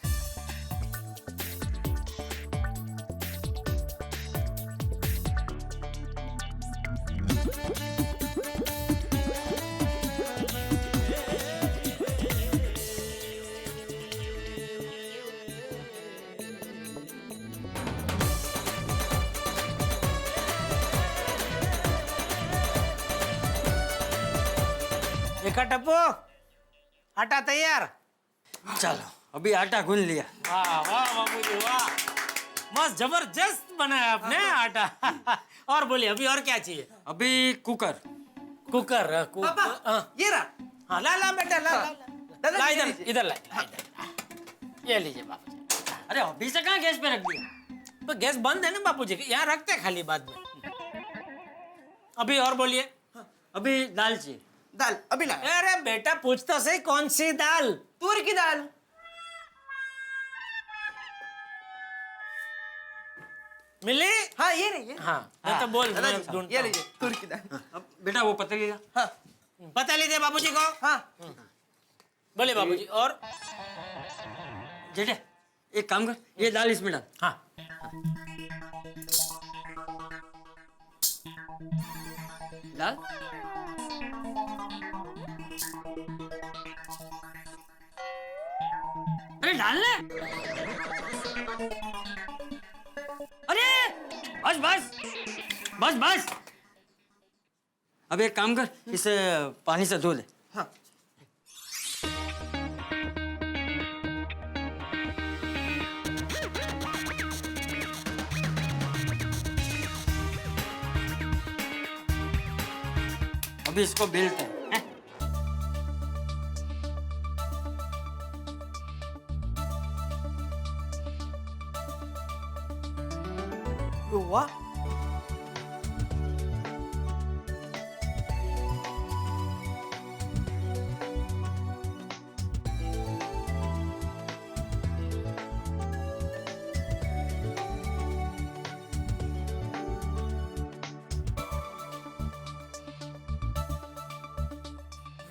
देखा टप्पू, आटा तैयार। चलो अभी आटा गूंद लिया। वाह वाह बाबूजी वाह, मस्त जबरदस्त बनाया आपने आटा। और बोलिए अभी और क्या चाहिए? अभी कुकर। कुकर कुकर ये रहा। हाँ ला बेटा ला इधर ला। ये लीजिए बापूजी। अरे अभी से कहाँ गैस पे रख दिया? तो गैस बंद है ना बापूजी, यहाँ रखते खाली बाद में। अभी और बोलिए। अभी दाल चाहिए। दाल अभी ला। अरे बेटा पूछ तो सही, कौन सी दाल? तूर की दाल। मिली? हाँ ये रही है। हाँ मैं तो बोल मैं ढूंढता ये लीजिए तूर की दाल। अब बेटा वो पता लीजिए। हाँ पता लीजिए बाबूजी को। हाँ बोले बाबूजी। और जेठे एक काम कर, ये दाल इसमें डाल। हाँ डाल। अरे डाल ले। अरे बस बस बस बस। अब एक काम कर, इसे पानी से धो ले। हाँ अभी इसको बेलते हैं। वाह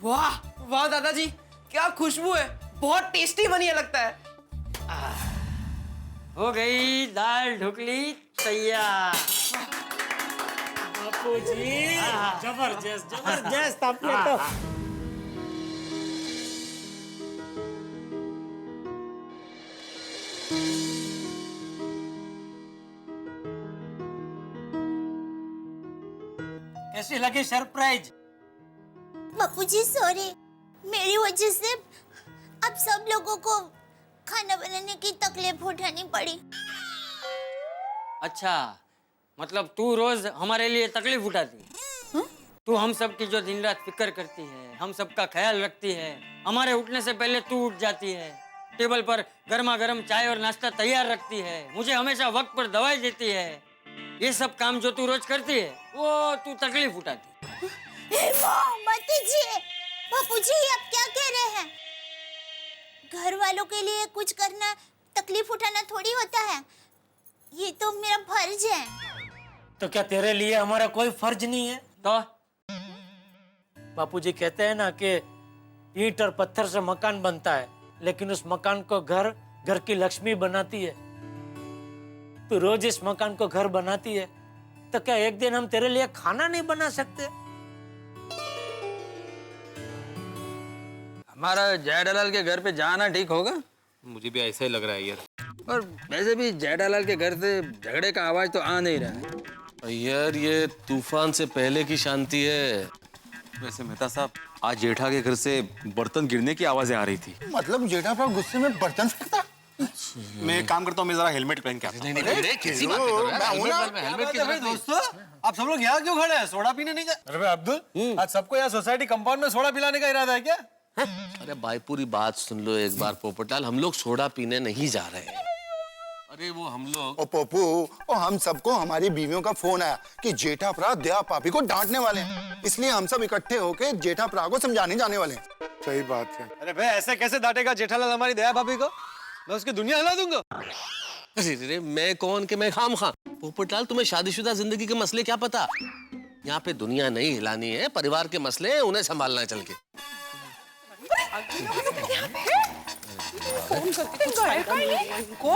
वाह वाह दादाजी, क्या खुशबू है, बहुत टेस्टी बनी है लगता है। हो गई दाल ढुकली तैयार। बापूजी जबरदस्त जबरदस्त आपने तो। कैसी लगी सरप्राइज? बापूजी सॉरी, मेरी वजह से अब सब लोगों को खाना बनाने की तकलीफ उठानी पड़ी। अच्छा मतलब तू रोज हमारे लिए तकलीफ उठाती है? तू हम सब की जो दिन रात फिक्र करती है, हम सब का ख्याल रखती है, हमारे उठने से पहले तू उठ जाती है, टेबल पर गर्मा गर्म चाय और नाश्ता तैयार रखती है, मुझे हमेशा वक्त पर दवाई देती है, ये सब काम जो तू रोज करती है वो तू तकलीफ उठाती है। मत कीजिए बापूजी, आप क्या कह रहे हैं? घर वालों के लिए कुछ करना तकलीफ उठाना थोड़ी होता है, ये तो मेरा फर्ज है। तो क्या तेरे लिए हमारा कोई फर्ज नहीं है? तो बापूजी कहते हैं ना कि ईंट और पत्थर से मकान बनता है, लेकिन उस मकान को घर की लक्ष्मी बनाती है। तू रोज इस मकान को घर बनाती है, तो क्या एक दिन हम तेरे लिए खाना नहीं बना सकते? हमारा जयडालाल के घर पे जाना ठीक होगा? मुझे भी ऐसा ही लग रहा है यार। और वैसे भी जयडालाल के घर से झगड़े का आवाज तो आ नहीं रहा है। यार ये तूफान से पहले की शांति है। वैसे मेहता साहब, आज जेठा के घर से बर्तन गिरने की आवाजें आ रही थी। मतलब जेठा साहब गुस्से में बर्तन फेंकता? मैं एक काम करता हूँ, मैं जरा हेलमेट पहन के आता हूँ। कैसी बात कर रहे हो? दोस्तों आप सब लोग यहाँ क्यों खड़े हैं? सोडा पीने नहीं गए? अरे अब्दुल, आज सबको यहाँ सोसाइटी कंपाउंड में सोडा पिलाने का इरादा है क्या? अरे भाई पूरी बात सुन लो एक बार पोपटलाल, हम लोग सोडा पीने नहीं जा रहे हैं। अरे वो हम लोग ओ पोपू, ओ हम सबको हमारी बीवियों का फोन आया कि जेठा प्रा दया पापी को डांटने वाले हैं, इसलिए हम सब इकट्ठे होके जेठा प्रा को समझाने जाने वाले हैं। सही बात है। अरे भाई ऐसे कैसे डांटेगा जेठालाल हमारी दया भाभी को? मैं उसकी दुनिया हिला दूंगा। अरे मैं कौन के मैं खाम खा। पोपटलाल तुम्हें शादीशुदा जिंदगी के मसले क्या पता? यहाँ पे दुनिया नहीं हिलानी है, परिवार के मसले हैं, उन्हें संभालना है चल के।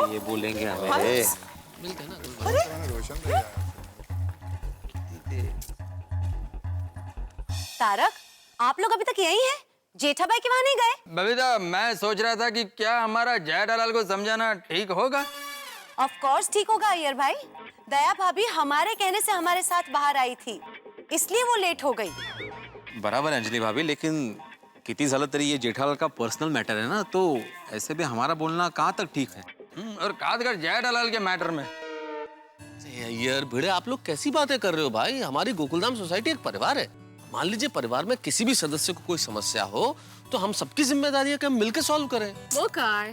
ये बोलेंगे हमें। तारक, आप लोग अभी तक यही हैं? जेठा भाई के वहां नहीं गए? बबीता, मैं सोच रहा था कि क्या हमारा जयडालाल को समझाना ठीक होगा? ऑफ कोर्स ठीक होगा अय्यर भाई। दया भाभी हमारे कहने से हमारे साथ बाहर आई थी, इसलिए वो लेट हो गई। बराबर है अंजलि भाभी, लेकिन किती झालं तरी ये जेठालाल का पर्सनल मैटर है ना, तो ऐसे भी हमारा बोलना कहाँ तक ठीक है। और खासकर जेठालाल के मैटर में। यार भिड़े, आप लोग कैसी बातें कर रहे हो भाई? हमारी गोकुलधाम सोसाइटी एक परिवार है। मान लीजिए परिवार में किसी भी सदस्य को कोई समस्या हो तो हम सबकी जिम्मेदारी है कि हम मिलकर सॉल्व करें। वो कार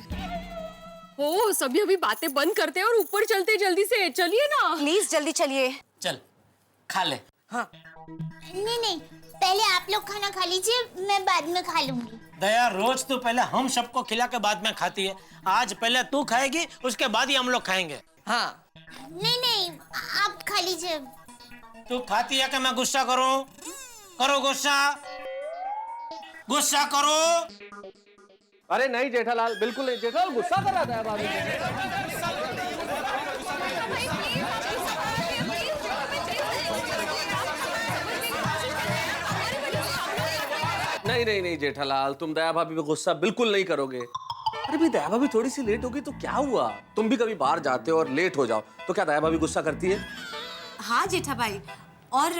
हो, सभी अभी बातें बंद करते हैं और ऊपर चलते जल्दी से। चलिए ना प्लीज जल्दी चलिए। चल खा ले। हाँ नहीं नहीं, पहले आप लोग खाना खा लीजिए, मैं बाद में खा लूंगी। दया, रोज तो पहले हम सबको खिला के बाद में खाती है। आज पहले तू खाएगी, उसके बाद ही हम लोग खाएंगे। हाँ नहीं नहीं, आप खा लीजिए। तू खाती है कि मैं गुस्सा करूं? करो गुस्सा, गुस्सा करो। अरे नहीं जेठालाल, बिल्कुल नहीं। जेठालाल गुस्सा कर रहा था भाभी। नहीं नहीं नहीं जेठालाल, तुम दया भाभी पे गुस्सा बिल्कुल नहीं करोगे। अरे भी दया भाभी थोड़ी सी लेट होगी तो क्या हुआ? तुम भी कभी बाहर जाते हो और लेट हो जाओ तो क्या दया भाभी गुस्सा करती है? हाँ जेठा भाई, और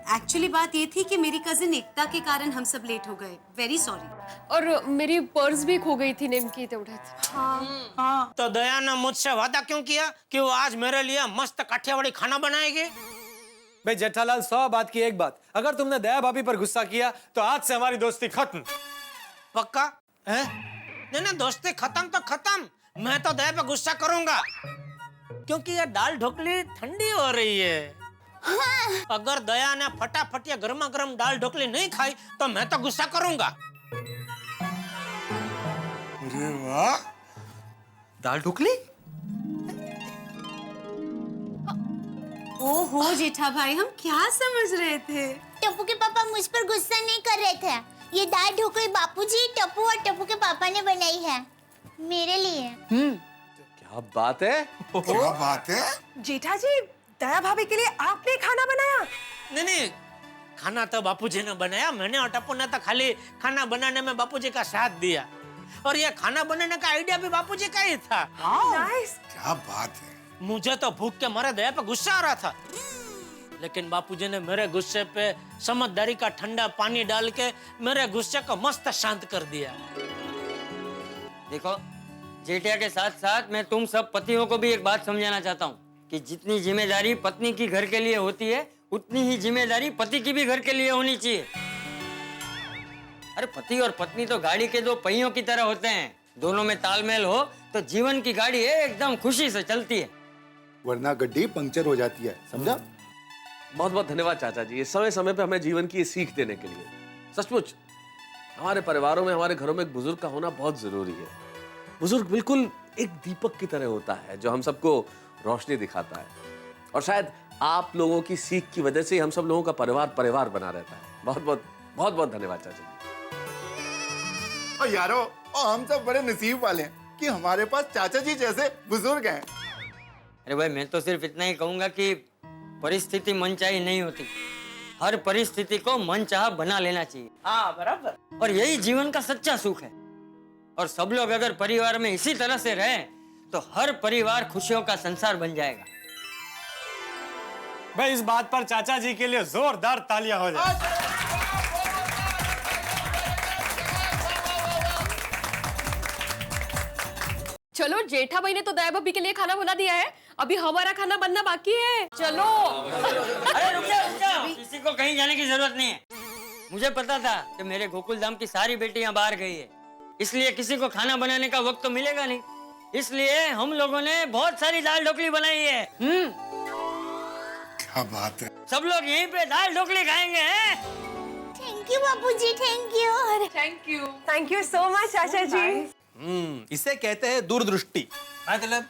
एक्चुअली बात ये थी कि मेरी कजिन एकता के कारण हम सब लेट हो गए। Very sorry. और मेरी पर्स भी खो गई थी नेमकी तेवढ्यात। हाँ। तो दया ने मुझसे वादा क्यों किया कि वो आज मेरे लिए मस्त काठियावाड़ी खाना बनाएगी? भाई जेठालाल, 100 बात की एक बात, अगर तुमने दया भाभी पर गुस्सा किया तो आज से हमारी दोस्ती खत्म। पक्का है? नहीं, दोस्ती खत्म तो खत्म। मैं तो दया पे गुस्सा करूंगा क्योंकि ये दाल ढोकली ठंडी हो रही है। हाँ। अगर दया ने फटाफट ये गर्मा गर्म दाल ढोकली नहीं खाई तो मैं तो गुस्सा करूंगा। अरे वाह, दाल ढोकली। ओहो जेठा भाई, हम क्या समझ रहे थे? टप्पू के पापा मुझ पर गुस्सा नहीं कर रहे थे। ये दाल ढोकली बापूजी, टप्पू और टप्पू के पापा ने बनाई है मेरे लिए। क्या बात है? क्या बात है? जेठा जी, दया भाभी के लिए आपने खाना बनाया? नहीं, खाना तो बापूजी ने बनाया। मैंने और टप्पू ने तो खाली खाना बनाने में बापूजी का साथ दिया, और ये खाना बनाने का आइडिया भी बापूजी का ही था। नाइस। क्या बात है? मुझे तो भूख के मारे दया पे गुस्सा आ रहा था, लेकिन बापूजी ने मेरे गुस्से पे समझदारी का ठंडा पानी डाल के मेरे गुस्से को मस्त शांत कर दिया। देखो, जेठिया के साथ साथ मैं तुम सब पतियों को भी एक बात समझाना चाहता हूँ कि जितनी जिम्मेदारी पत्नी की घर के लिए होती है, उतनी ही जिम्मेदारी पति की भी घर के लिए होनी चाहिए। अरे पति और पत्नी तो गाड़ी के दो पहियों की तरह होते हैं। दोनों में तालमेल हो तो जीवन की गाड़ी है एकदम खुशी से चलती है, वरना गड्डी पंक्चर हो जाती है, समझा? बहुत बहुत धन्यवाद चाचा जी, ये समय समय पे हमें जीवन की ये सीख देने के लिए। सचमुच हमारे परिवारों में, हमारे घरों में एक बुजुर्ग का होना बहुत जरूरी है। बुजुर्ग बिल्कुल एक दीपक की तरह होता है जो हम सबको रोशनी दिखाता है, और शायद आप लोगों की सीख की वजह से हम सब लोगों का परिवार बना रहता है। बहुत बहुत धन्यवाद चाचा जी। और यारो, हम सब बड़े नसीब वाले हैं कि हमारे पास चाचा जी जैसे बुजुर्ग हैं। अरे भाई, मैं तो सिर्फ इतना ही कहूंगा कि परिस्थिति मनचाही नहीं होती, हर परिस्थिति को मनचाहा बना लेना चाहिए। हाँ बराबर। और यही जीवन का सच्चा सुख है। और सब लोग अगर परिवार में इसी तरह से रहें तो हर परिवार खुशियों का संसार बन जाएगा। भाई इस बात पर चाचा जी के लिए जोरदार तालियां हो जाए। चलो, जेठा भाई ने तो दया भाभी के लिए खाना बना दिया है, अभी हमारा खाना बनना बाकी है। चलो। अरे रुक जाओ, किसी को कहीं जाने की जरूरत नहीं है। मुझे पता था कि मेरे गोकुलधाम की सारी बेटियां बाहर गई है, इसलिए किसी को खाना बनाने का वक्त तो मिलेगा नहीं, इसलिए हम लोगों ने बहुत सारी दाल ढोकली बनाई है। क्या बात है? सब लोग यहीं पे दाल ढोकली खाएंगे हैं? Thank you Bapuji, thank you. Thank you so much चाचा जी। इसे कहते हैं दूरदृष्टि, मतलब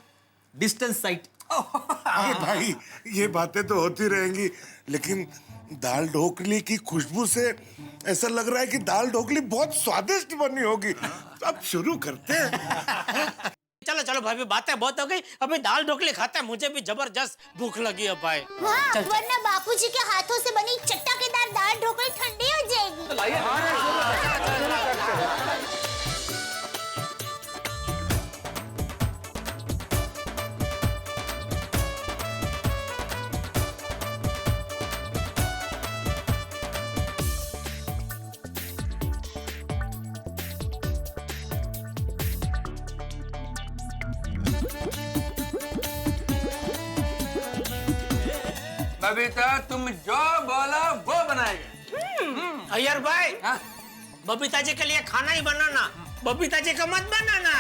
डिस्टेंस साइट। अरे भाई, ये बातें तो होती रहेंगी, लेकिन दाल ढोकली की खुशबू से ऐसा लग रहा है कि दाल ढोकली बहुत स्वादिष्ट बनी होगी। अब शुरू करते हैं। चलो भाभी, बातें बहुत हो गई, अभी दाल ढोकली खाते हैं। मुझे भी जबरदस्त भूख लगी है भाई। हाँ, वरना बापूजी के हाथों से बनी चटकेदार दाल ढोकली ठंडी हो जाएगी। बबीता तुम जो बोलो वो बनाएंगे। अय्यर भाई, बबीता जी के लिए खाना ही बनाना, बबीता जी का मत बनाना।